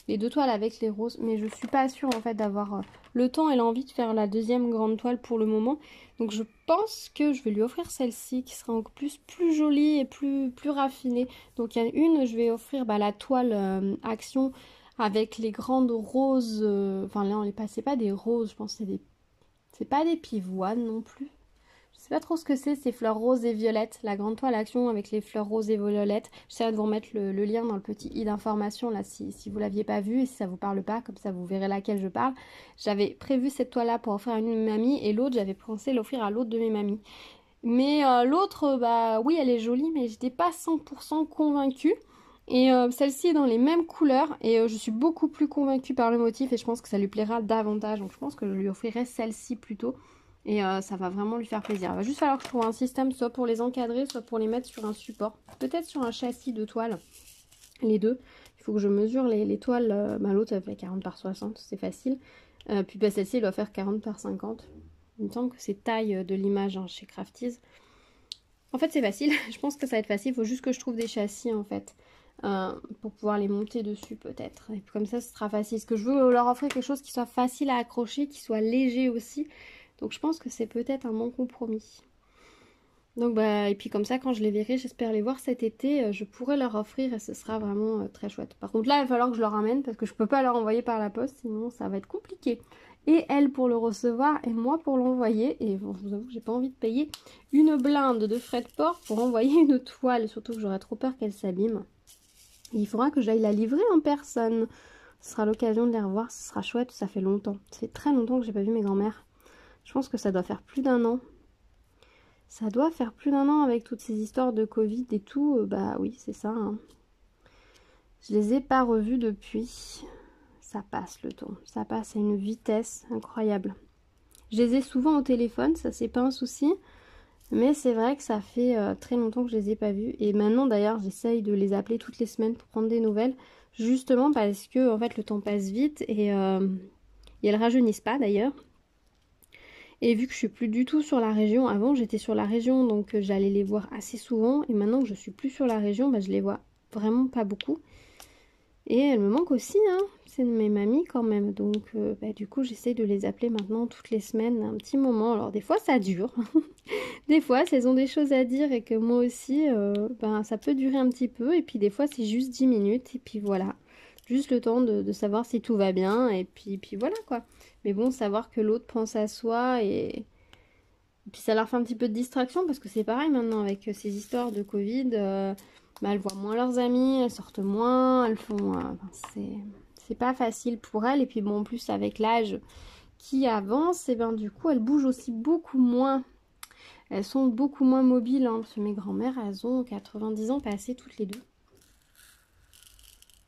Les 2 toiles avec les roses, mais je suis pas sûre en fait d'avoir le temps et l'envie de faire la deuxième grande toile pour le moment. Donc je pense que je vais lui offrir celle-ci qui sera encore plus jolie et plus raffinée. Donc il y a une, je vais offrir la toile Action avec les grandes roses, enfin là on les passait pas des roses, je pense que c'est pas des pivoines non plus. Je sais pas trop ce que c'est fleurs roses et violettes, la grande toile Action avec les fleurs roses et violettes. J'essaierai de vous remettre le lien dans le petit i d'information là si vous l'aviez pas vu et si ça vous parle pas, comme ça vous verrez laquelle je parle. J'avais prévu cette toile là pour offrir à une de mes mamies et l'autre j'avais pensé l'offrir à l'autre de mes mamies. Mais l'autre, oui elle est jolie mais j'étais pas 100% convaincue. Et celle-ci est dans les mêmes couleurs et je suis beaucoup plus convaincue par le motif et je pense que ça lui plaira davantage. Donc je pense que je lui offrirai celle-ci plutôt et ça va vraiment lui faire plaisir. Il va juste falloir que je trouve un système soit pour les encadrer, soit pour les mettre sur un support. Peut-être sur un châssis de toile, les deux. Il faut que je mesure les toiles. L'autre elle fait 40 par 60, c'est facile. Puis celle-ci elle doit faire 40 par 50. Il me semble que c'est taille de l'image hein, chez Crafties. En fait c'est facile, je pense que ça va être facile. Il faut juste que je trouve des châssis en fait. Pour pouvoir les monter dessus peut-être. Et comme ça, ce sera facile. Parce que je veux leur offrir quelque chose qui soit facile à accrocher, qui soit léger aussi. Donc je pense que c'est peut-être un bon compromis. Donc et puis comme ça, quand je les verrai, j'espère les voir cet été, je pourrai leur offrir et ce sera vraiment très chouette. Par contre là, il va falloir que je leur ramène parce que je peux pas leur envoyer par la poste, sinon ça va être compliqué. Et elle pour le recevoir et moi pour l'envoyer. Et bon, je vous avoue que j'ai pas envie de payer une blinde de frais de port pour envoyer une toile. Surtout que j'aurais trop peur qu'elle s'abîme. Il faudra que j'aille la livrer en personne. Ce sera l'occasion de les revoir, ce sera chouette, ça fait longtemps. Ça fait très longtemps que j'ai pas vu mes grands-mères. Je pense que ça doit faire plus d'1 an. Ça doit faire plus d'1 an avec toutes ces histoires de Covid et tout. Oui, c'est ça. Hein. Je les ai pas revues depuis. Ça passe le temps. Ça passe à une vitesse incroyable. Je les ai souvent au téléphone, ça c'est pas un souci. Mais c'est vrai que ça fait très longtemps que je les ai pas vus. Et maintenant d'ailleurs j'essaye de les appeler toutes les semaines pour prendre des nouvelles. Justement parce que en fait le temps passe vite et elles rajeunissent pas d'ailleurs. Et vu que je suis plus du tout sur la région, avant j'étais sur la région donc j'allais les voir assez souvent. Et maintenant que je suis plus sur la région, je les vois vraiment pas beaucoup. Et elles me manquent aussi, hein. C'est mes mamies quand même. Donc du coup j'essaye de les appeler maintenant toutes les semaines un petit moment. Alors des fois ça dure. Des fois si elles ont des choses à dire et que moi aussi, ça peut durer un petit peu. Et puis des fois c'est juste 10 minutes et puis voilà. Juste le temps de savoir si tout va bien et puis voilà quoi. Mais bon, savoir que l'autre pense à soi et puis ça leur fait un petit peu de distraction parce que c'est pareil maintenant avec ces histoires de Covid. Elles voient moins leurs amis, elles sortent moins, elles font... c'est pas facile pour elles. Et puis bon, en plus avec l'âge qui avancent, et bien du coup elles bougent aussi beaucoup moins. Elles sont beaucoup moins mobiles, hein, parce que mes grand-mères, elles ont 90 ans passés toutes les deux.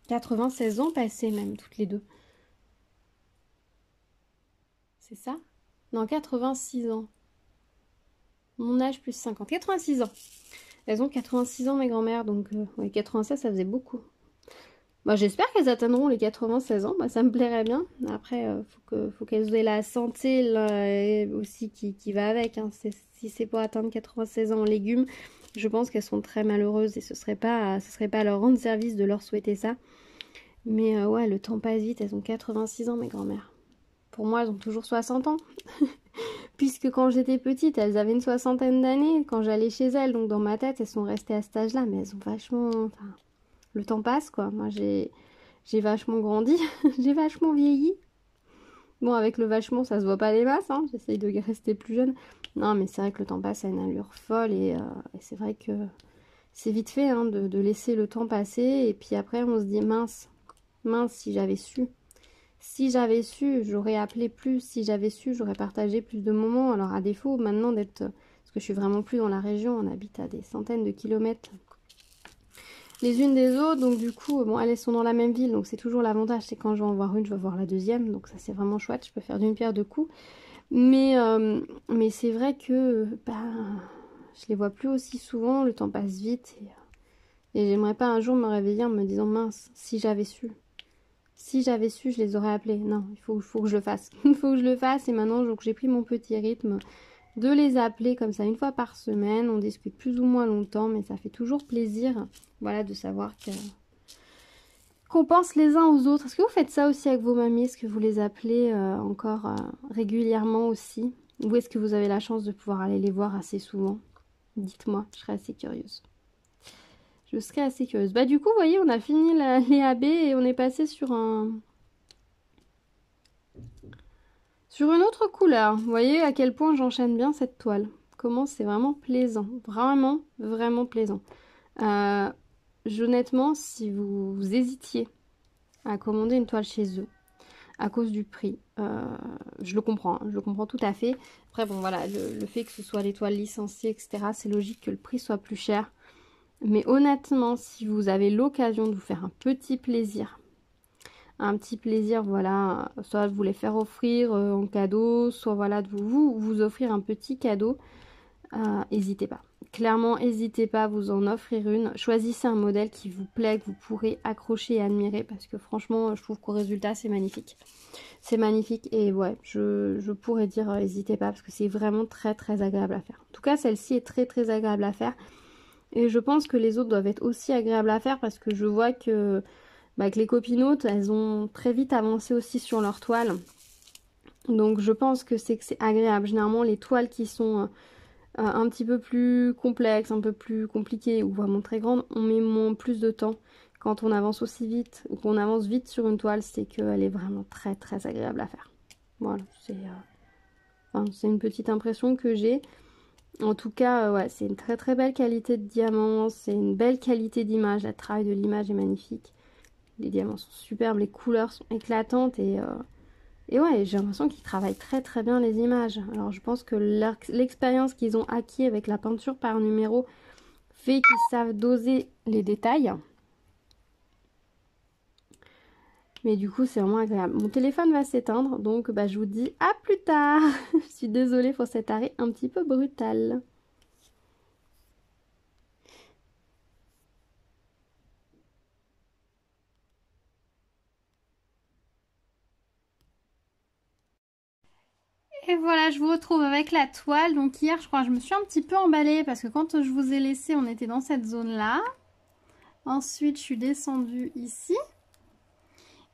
96 ans passés même, toutes les deux. C'est ça? Non, 86 ans. Mon âge plus 50. 86 ans. Elles ont 86 ans, mes grand-mères, donc ouais, 96, ça faisait beaucoup. Bah, j'espère qu'elles atteindront les 96 ans, bah, ça me plairait bien. Après, faut qu'elles aient la santé là, aussi qui va avec. Hein. Si c'est pour atteindre 96 ans en légumes, je pense qu'elles sont très malheureuses et ce serait pas à leur rendre service de leur souhaiter ça. Mais ouais, le temps passe vite, elles ont 86 ans, mes grand-mères. Pour moi, elles ont toujours 60 ans. Puisque quand j'étais petite, elles avaient une soixantaine d'années quand j'allais chez elles. Donc dans ma tête, elles sont restées à cet âge-là. Mais elles ont vachement... Enfin, le temps passe, quoi. Moi, j'ai vachement grandi. J'ai vachement vieilli. Bon, avec le vachement, ça se voit pas les masses. Hein. J'essaye de rester plus jeune. Non, mais c'est vrai que le temps passe à une allure folle. Et c'est vrai que c'est vite fait hein, de laisser le temps passer. Et puis après, on se dit, mince, si j'avais su. Si j'avais su, j'aurais appelé plus. Si j'avais su, j'aurais partagé plus de moments. Alors à défaut, maintenant d'être... Parce que je suis vraiment plus dans la région, on habite à des centaines de kilomètres les unes des autres. Donc du coup, bon, elles sont dans la même ville. Donc c'est toujours l'avantage, c'est quand je vais en voir une, je vais voir la deuxième. Donc ça c'est vraiment chouette, je peux faire d'une pierre deux coups. Mais c'est vrai que je les vois plus aussi souvent, le temps passe vite. Et j'aimerais pas un jour me réveiller en me disant, mince, si j'avais su. Si j'avais su, je les aurais appelés. Non, il faut que je le fasse. Il faut que je le fasse. Et maintenant, donc, j'ai pris mon petit rythme de les appeler comme ça une fois par semaine. On discute plus ou moins longtemps, mais ça fait toujours plaisir. Voilà, de savoir qu'on pense les uns aux autres. Est-ce que vous faites ça aussi avec vos mamies? Est-ce que vous les appelez encore régulièrement aussi? Ou est-ce que vous avez la chance de pouvoir aller les voir assez souvent? Dites-moi, je serais assez curieuse. Je serais assez curieuse. Bah du coup, vous voyez, on a fini les AB et on est passé sur une autre couleur. Vous voyez à quel point j'enchaîne bien cette toile. Comment c'est vraiment plaisant. Vraiment, vraiment plaisant. Honnêtement, si vous hésitiez à commander une toile chez eux, à cause du prix, je le comprends. Hein, je le comprends tout à fait. Après, bon voilà, le fait que ce soit les toiles licenciées, etc., c'est logique que le prix soit plus cher. Mais honnêtement, si vous avez l'occasion de vous faire un petit plaisir, voilà, soit de vous les faire offrir en cadeau, soit voilà, de vous offrir un petit cadeau, n'hésitez pas. Clairement, n'hésitez pas à vous en offrir une. Choisissez un modèle qui vous plaît, que vous pourrez accrocher et admirer, parce que franchement, je trouve qu'au résultat, c'est magnifique. C'est magnifique et ouais, je pourrais dire n'hésitez pas, parce que c'est vraiment très très agréable à faire. En tout cas, celle-ci est très très agréable à faire. Et je pense que les autres doivent être aussi agréables à faire parce que je vois que, que les copinotes, elles ont très vite avancé aussi sur leur toile. Donc je pense que c'est agréable. Généralement, les toiles qui sont un petit peu plus complexes, un peu plus compliquées ou vraiment très grandes, on met plus de temps. Quand on avance aussi vite ou qu'on avance vite sur une toile, c'est qu'elle est vraiment très très agréable à faire. Voilà, c'est une petite impression que j'ai. En tout cas, ouais, c'est une très très belle qualité de diamant, c'est une belle qualité d'image, le travail de l'image est magnifique. Les diamants sont superbes, les couleurs sont éclatantes et ouais, j'ai l'impression qu'ils travaillent très très bien les images. Alors je pense que l'expérience qu'ils ont acquis avec la peinture par numéro fait qu'ils savent doser les détails. Mais du coup, c'est vraiment agréable. Mon téléphone va s'éteindre, donc je vous dis à plus tard. Je suis désolée pour cet arrêt un petit peu brutal. Et voilà, je vous retrouve avec la toile. Donc hier, je crois, je me suis un petit peu emballée parce que quand je vous ai laissé, on était dans cette zone-là. Ensuite, je suis descendue ici.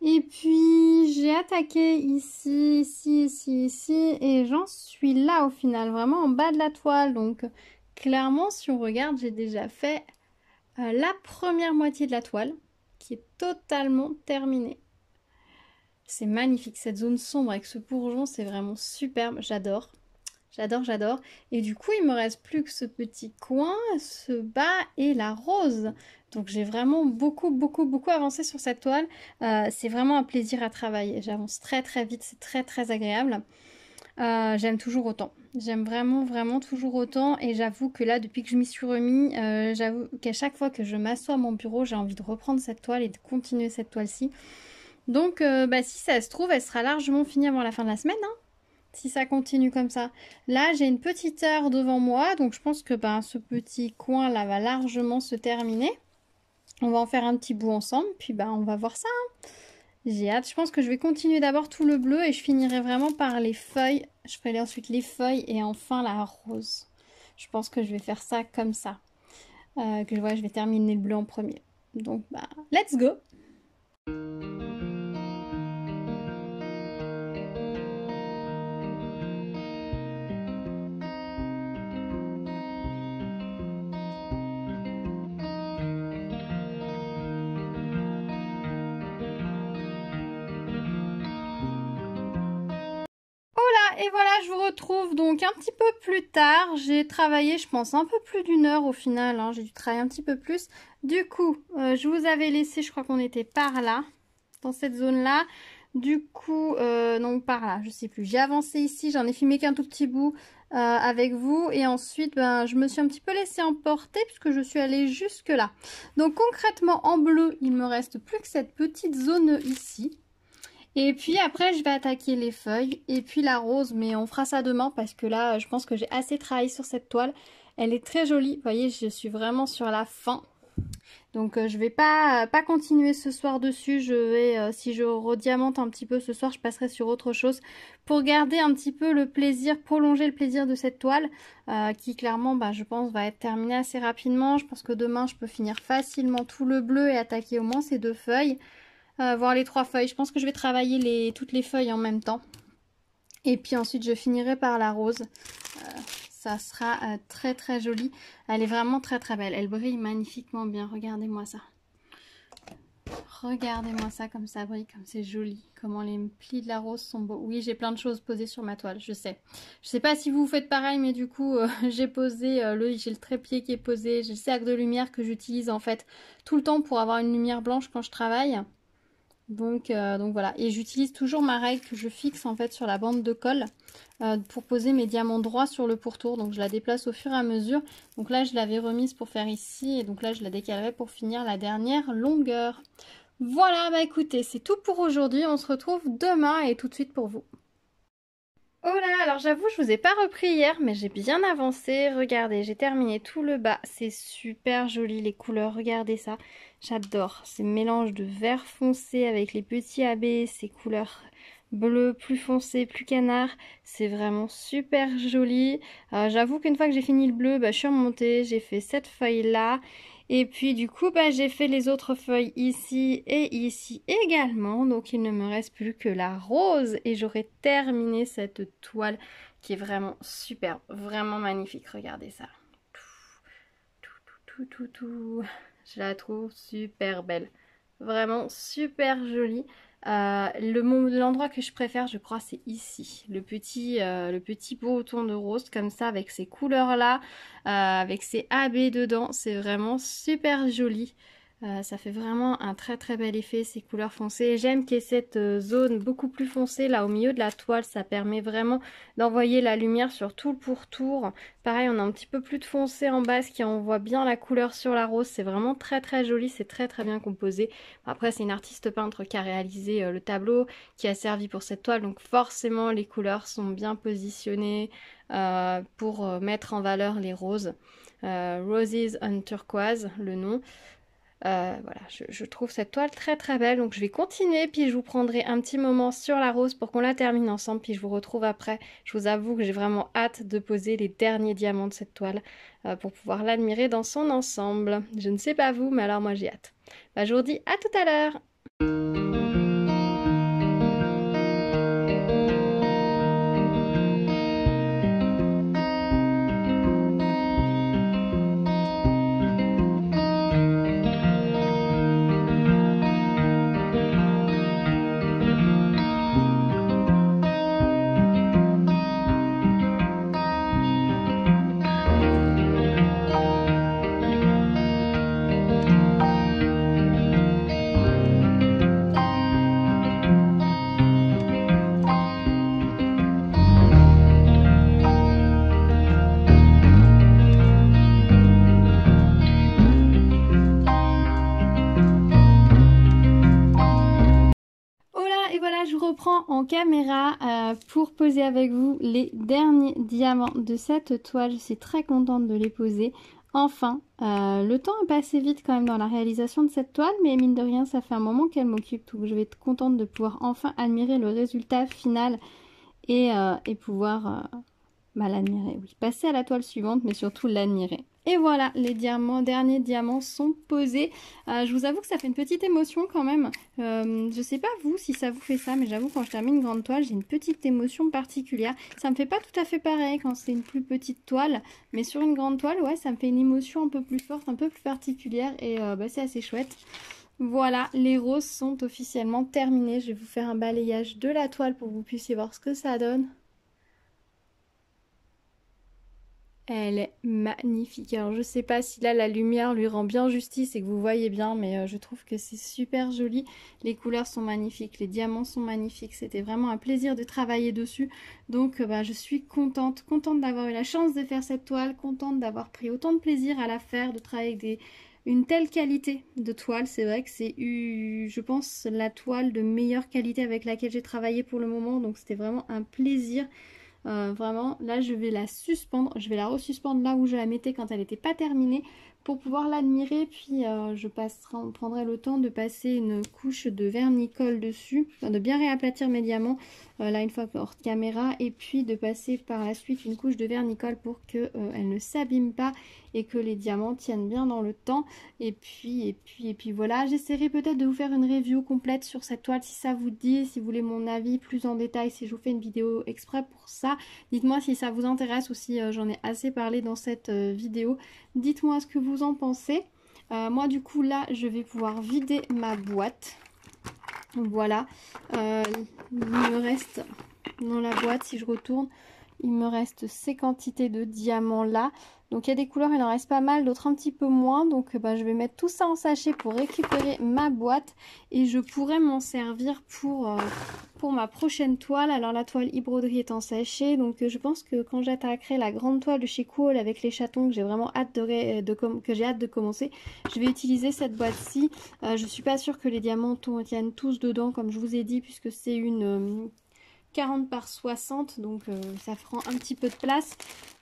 Et puis, j'ai attaqué ici, ici, ici, ici. Et j'en suis là au final, vraiment en bas de la toile. Donc, clairement, si on regarde, j'ai déjà fait la première moitié de la toile qui est totalement terminée. C'est magnifique, cette zone sombre avec ce bourgeon, c'est vraiment superbe, j'adore. J'adore, j'adore. Et du coup, il me reste plus que ce petit coin, ce bas et la rose. Donc j'ai vraiment beaucoup avancé sur cette toile. C'est vraiment un plaisir à travailler. J'avance très très vite, c'est très très agréable. J'aime toujours autant. J'aime vraiment toujours autant. Et j'avoue que là, depuis que je m'y suis remis, j'avoue qu'à chaque fois que je m'assois à mon bureau, j'ai envie de reprendre cette toile et de continuer cette toile-ci. Donc si ça se trouve, elle sera largement finie avant la fin de la semaine, hein, si ça continue comme ça. Là, j'ai une petite heure devant moi, donc je pense que ce petit coin là va largement se terminer. On va en faire un petit bout ensemble, puis on va voir ça, hein. J'ai hâte. Je pense que je vais continuer d'abord tout le bleu et je finirai vraiment par les feuilles. Je ferai ensuite les feuilles et enfin la rose. Je pense que je vais faire ça comme ça. Je vais terminer le bleu en premier. Donc let's go! Et voilà, je vous retrouve donc un petit peu plus tard. J'ai travaillé, je pense, un peu plus d'une heure au final, hein. J'ai dû travailler un petit peu plus. Du coup, je vous avais laissé, je crois qu'on était par là, dans cette zone-là. Du coup, donc par là, je sais plus. J'ai avancé ici, j'en ai filmé qu'un tout petit bout avec vous. Et ensuite, je me suis un petit peu laissée emporter puisque je suis allée jusque là. Donc concrètement, en bleu, il me reste plus que cette petite zone ici. Et puis après, je vais attaquer les feuilles et puis la rose, mais on fera ça demain parce que là, je pense que j'ai assez travaillé sur cette toile. Elle est très jolie, vous voyez, je suis vraiment sur la fin. Donc je vais pas continuer ce soir dessus, si je rediamante un petit peu ce soir, je passerai sur autre chose pour garder un petit peu le plaisir, prolonger le plaisir de cette toile qui clairement, je pense, va être terminée assez rapidement. Je pense que demain, je peux finir facilement tout le bleu et attaquer au moins ces 2 feuilles. Voir les 3 feuilles. Je pense que je vais travailler toutes les feuilles en même temps. Et puis ensuite, je finirai par la rose. Ça sera très très joli. Elle est vraiment très très belle. Elle brille magnifiquement bien. Regardez-moi ça. Regardez-moi ça comme ça brille, comme c'est joli. Comment les plis de la rose sont beaux. Oui, j'ai plein de choses posées sur ma toile, je sais. Je sais pas si vous faites pareil, mais du coup, j'ai posé, j'ai le trépied qui est posé. J'ai le cercle de lumière que j'utilise en fait tout le temps pour avoir une lumière blanche quand je travaille. Donc voilà, et j'utilise toujours ma règle que je fixe en fait sur la bande de colle pour poser mes diamants droits sur le pourtour. Donc je la déplace au fur et à mesure. Donc là je l'avais remise pour faire ici et donc là je la décalerai pour finir la dernière longueur. Voilà, écoutez, c'est tout pour aujourd'hui. On se retrouve demain et tout de suite pour vous. Oh là, alors j'avoue, je vous ai pas repris hier, mais j'ai bien avancé. Regardez, j'ai terminé tout le bas. C'est super joli les couleurs, regardez ça. J'adore ces mélanges de vert foncé avec les petits AB, ces couleurs bleu plus foncé, plus canard. C'est vraiment super joli. J'avoue qu'une fois que j'ai fini le bleu, je suis remontée, j'ai fait cette feuille là. Et puis du coup, j'ai fait les autres feuilles ici et ici également. Donc il ne me reste plus que la rose et j'aurai terminé cette toile qui est vraiment super, vraiment magnifique. Regardez ça. Tout. Je la trouve super belle. Vraiment super jolie. L'endroit que je préfère, je crois, c'est ici. Le petit bouton de rose comme ça avec ces couleurs là, avec ces AB dedans. C'est vraiment super joli. Ça fait vraiment un très très bel effet, ces couleurs foncées. J'aime qu'il y ait cette zone beaucoup plus foncée là au milieu de la toile. Ça permet vraiment d'envoyer la lumière sur tout le pourtour. Pareil, on a un petit peu plus de foncé en bas, ce qui envoie bien la couleur sur la rose. C'est vraiment très très joli, c'est très très bien composé. Après, c'est une artiste peintre qui a réalisé le tableau, qui a servi pour cette toile. Donc forcément, les couleurs sont bien positionnées pour mettre en valeur les roses. Roses on Turquoise, le nom. Voilà, je trouve cette toile très très belle, donc je vais continuer, puis je vous prendrai un petit moment sur la rose pour qu'on la termine ensemble, puis je vous retrouve après. Je vous avoue que j'ai vraiment hâte de poser les derniers diamants de cette toile pour pouvoir l'admirer dans son ensemble. Je ne sais pas vous, mais alors moi j'ai hâte. Je vous dis à tout à l'heure. reprends en caméra pour poser avec vous les derniers diamants de cette toile. Je suis très contente de les poser. Enfin, le temps est passé vite quand même dans la réalisation de cette toile, mais mine de rien, ça fait un moment qu'elle m'occupe, donc je vais être contente de pouvoir enfin admirer le résultat final et pouvoir l'admirer, oui. Passer à la toile suivante, mais surtout l'admirer. Et voilà, les derniers diamants sont posés. Je vous avoue que ça fait une petite émotion quand même. Je sais pas vous si ça vous fait ça, mais j'avoue quand je termine une grande toile, j'ai une petite émotion particulière. Ça me fait pas tout à fait pareil quand c'est une plus petite toile, mais sur une grande toile, ouais, ça me fait une émotion un peu plus forte, un peu plus particulière et c'est assez chouette. Voilà, les roses sont officiellement terminées. Je vais vous faire un balayage de la toile pour que vous puissiez voir ce que ça donne. Elle est magnifique. Alors je sais pas si là la lumière lui rend bien justice et que vous voyez bien, mais je trouve que c'est super joli. Les couleurs sont magnifiques, les diamants sont magnifiques. C'était vraiment un plaisir de travailler dessus. Donc je suis contente d'avoir eu la chance de faire cette toile, contente d'avoir pris autant de plaisir à la faire, de travailler avec une telle qualité de toile. C'est vrai que c'est je pense la toile de meilleure qualité avec laquelle j'ai travaillé pour le moment. Donc c'était vraiment un plaisir. Vraiment, là je vais la suspendre, je vais la resuspendre là où je la mettais quand elle n'était pas terminée pour pouvoir l'admirer, puis prendrai le temps de passer une couche de vernicole dessus, de bien réaplatir mes diamants là une fois hors caméra, et puis de passer par la suite une couche de vernicole pour qu'elle ne s'abîme pas et que les diamants tiennent bien dans le temps. Et puis voilà, j'essaierai peut-être de vous faire une review complète sur cette toile si ça vous dit, si vous voulez mon avis plus en détail, si je vous fais une vidéo exprès pour ça. Dites-moi si ça vous intéresse ou si j'en ai assez parlé dans cette vidéo. Dites-moi ce que vous en pensez. Moi du coup là je vais pouvoir vider ma boîte. Voilà, il me reste dans la boîte, si je retourne, il me reste ces quantités de diamants là. Donc il y a des couleurs, il en reste pas mal, d'autres un petit peu moins. Donc je vais mettre tout ça en sachet pour récupérer ma boîte. Et je pourrais m'en servir pour ma prochaine toile. Alors la toile e-broderie est en sachet. Donc je pense que quand j'attaquerai la grande toile de chez Kuhl avec les chatons que j'ai vraiment hâte de commencer, je vais utiliser cette boîte-ci. Je suis pas sûre que les diamants tiennent tous dedans comme je vous ai dit, puisque c'est une 40 par 60, donc ça prend un petit peu de place.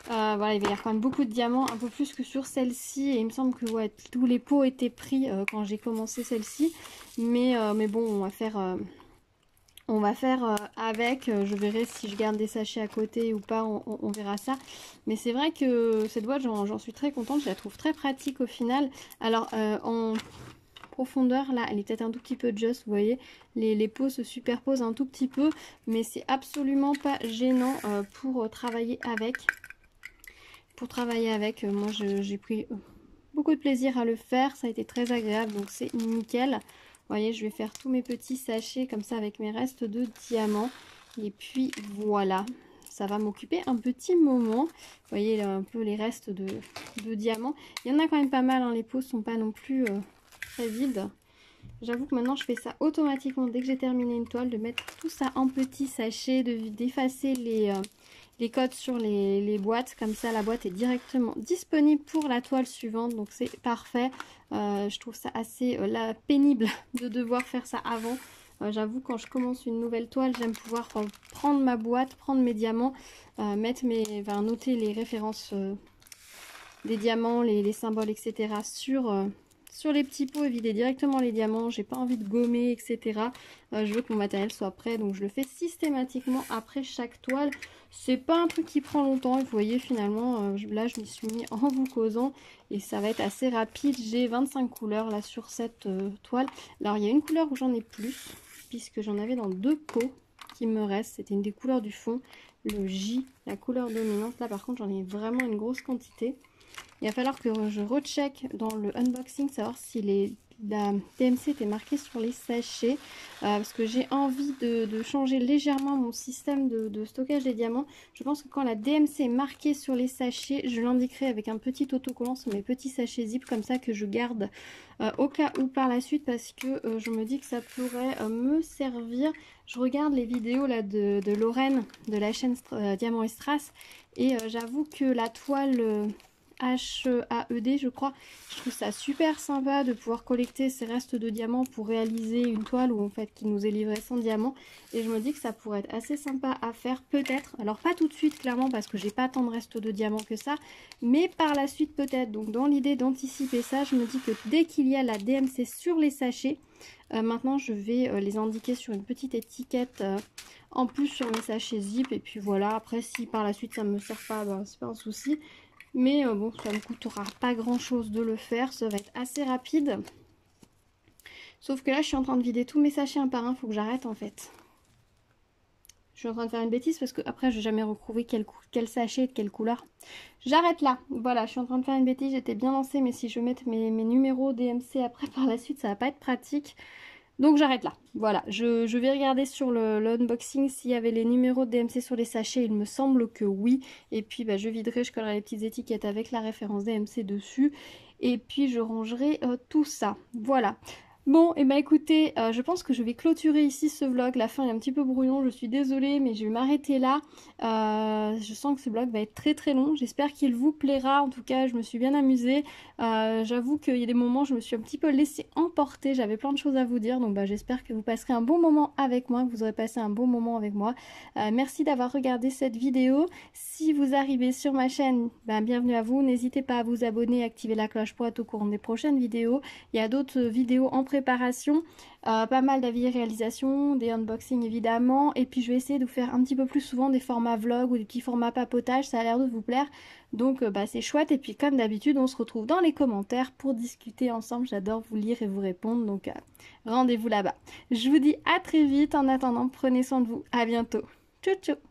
Voilà, il va y avoir quand même beaucoup de diamants, un peu plus que sur celle-ci, et il me semble que ouais, tous les pots étaient pris quand j'ai commencé celle-ci, mais bon, on va faire avec. Je verrai si je garde des sachets à côté ou pas, on verra ça. Mais c'est vrai que cette boîte, j'en suis très contente, je la trouve très pratique au final. Alors en profondeur là, elle est peut-être un tout petit peu juste, vous voyez, les pots se superposent un tout petit peu, mais c'est absolument pas gênant pour travailler avec. Moi j'ai pris beaucoup de plaisir à le faire, ça a été très agréable, donc c'est nickel. Vous voyez, je vais faire tous mes petits sachets comme ça avec mes restes de diamants, et puis voilà, ça va m'occuper un petit moment. Vous voyez là, un peu les restes de diamants, il y en a quand même pas mal, hein. Les pots sont pas non plus très vides. J'avoue que maintenant je fais ça automatiquement dès que j'ai terminé une toile, de mettre tout ça en petits sachets, d'effacer les codes sur les boîtes. Comme ça la boîte est directement disponible pour la toile suivante, donc c'est parfait. Je trouve ça assez pénible de devoir faire ça avant. J'avoue, quand je commence une nouvelle toile, j'aime pouvoir prendre ma boîte, prendre mes diamants, noter les références des diamants, les symboles, etc. sur les petits pots et vider directement les diamants. J'ai pas envie de gommer, etc. Je veux que mon matériel soit prêt, donc je le fais systématiquement après chaque toile. C'est pas un truc qui prend longtemps, et vous voyez finalement là je m'y suis mis en vous causant et ça va être assez rapide. J'ai 25 couleurs là sur cette toile. Alors il y a une couleur où j'en ai plus, puisque j'en avais dans 2 pots qui me restent. C'était une des couleurs du fond, le J, la couleur dominante. Là par contre j'en ai vraiment une grosse quantité. Il va falloir que je recheck dans le unboxing, savoir si la DMC était marquée sur les sachets. Parce que j'ai envie de changer légèrement mon système de stockage des diamants. Je pense que quand la DMC est marquée sur les sachets, je l'indiquerai avec un petit autocollant sur mes petits sachets zip, comme ça que je garde au cas où par la suite, parce que je me dis que ça pourrait me servir. Je regarde les vidéos là de Lorraine de la chaîne Diamant et Strass, et j'avoue que la toile HAED je crois. Je trouve ça super sympa de pouvoir collecter ces restes de diamants pour réaliser une toile ou en fait qui nous est livrée sans diamant. Et je me dis que ça pourrait être assez sympa à faire peut-être. Alors pas tout de suite clairement parce que j'ai pas tant de restes de diamants que ça. Mais par la suite peut-être. Donc dans l'idée d'anticiper ça, je me dis que dès qu'il y a la DMC sur les sachets, maintenant je vais les indiquer sur une petite étiquette en plus sur mes sachets zip. Et puis voilà, après si par la suite ça me sert pas, ben, c'est pas un souci. Mais bon, ça ne me coûtera pas grand chose de le faire, ça va être assez rapide. Sauf que là je suis en train de vider tous mes sachets un par un, faut que j'arrête en fait. Je suis en train de faire une bêtise parce que après je n'ai jamais retrouvé quel sachet et de quelle couleur. J'arrête là. Voilà, je suis en train de faire une bêtise, j'étais bien lancée, mais si je mets mes numéros DMC après par la suite, ça va pas être pratique. Donc j'arrête là. Voilà, je vais regarder sur l'unboxing s'il y avait les numéros de DMC sur les sachets. Il me semble que oui. Et puis bah, je viderai, je collerai les petites étiquettes avec la référence DMC dessus. Et puis je rangerai tout ça. Voilà. Bon, et bah écoutez, je pense que je vais clôturer ici ce vlog. La fin est un petit peu brouillon, je suis désolée, mais je vais m'arrêter là. Je sens que ce vlog va être très très long. J'espère qu'il vous plaira. En tout cas, je me suis bien amusée. J'avoue qu'il y a des moments où je me suis un petit peu laissée emporter. J'avais plein de choses à vous dire. Donc bah, j'espère que vous passerez un bon moment avec moi, que vous aurez passé un bon moment avec moi. Merci d'avoir regardé cette vidéo. Si vous arrivez sur ma chaîne, bah, bienvenue à vous. N'hésitez pas à vous abonner, activer la cloche pour être au courant des prochaines vidéos. Il y a d'autres vidéos en préparation, pas mal d'avis et réalisations, des unboxings évidemment, et puis je vais essayer de vous faire un petit peu plus souvent des formats vlog ou des petits formats papotage, ça a l'air de vous plaire, donc bah, c'est chouette. Et puis comme d'habitude on se retrouve dans les commentaires pour discuter ensemble, j'adore vous lire et vous répondre, donc rendez-vous là-bas. Je vous dis à très vite, en attendant prenez soin de vous, à bientôt, tchou tchou.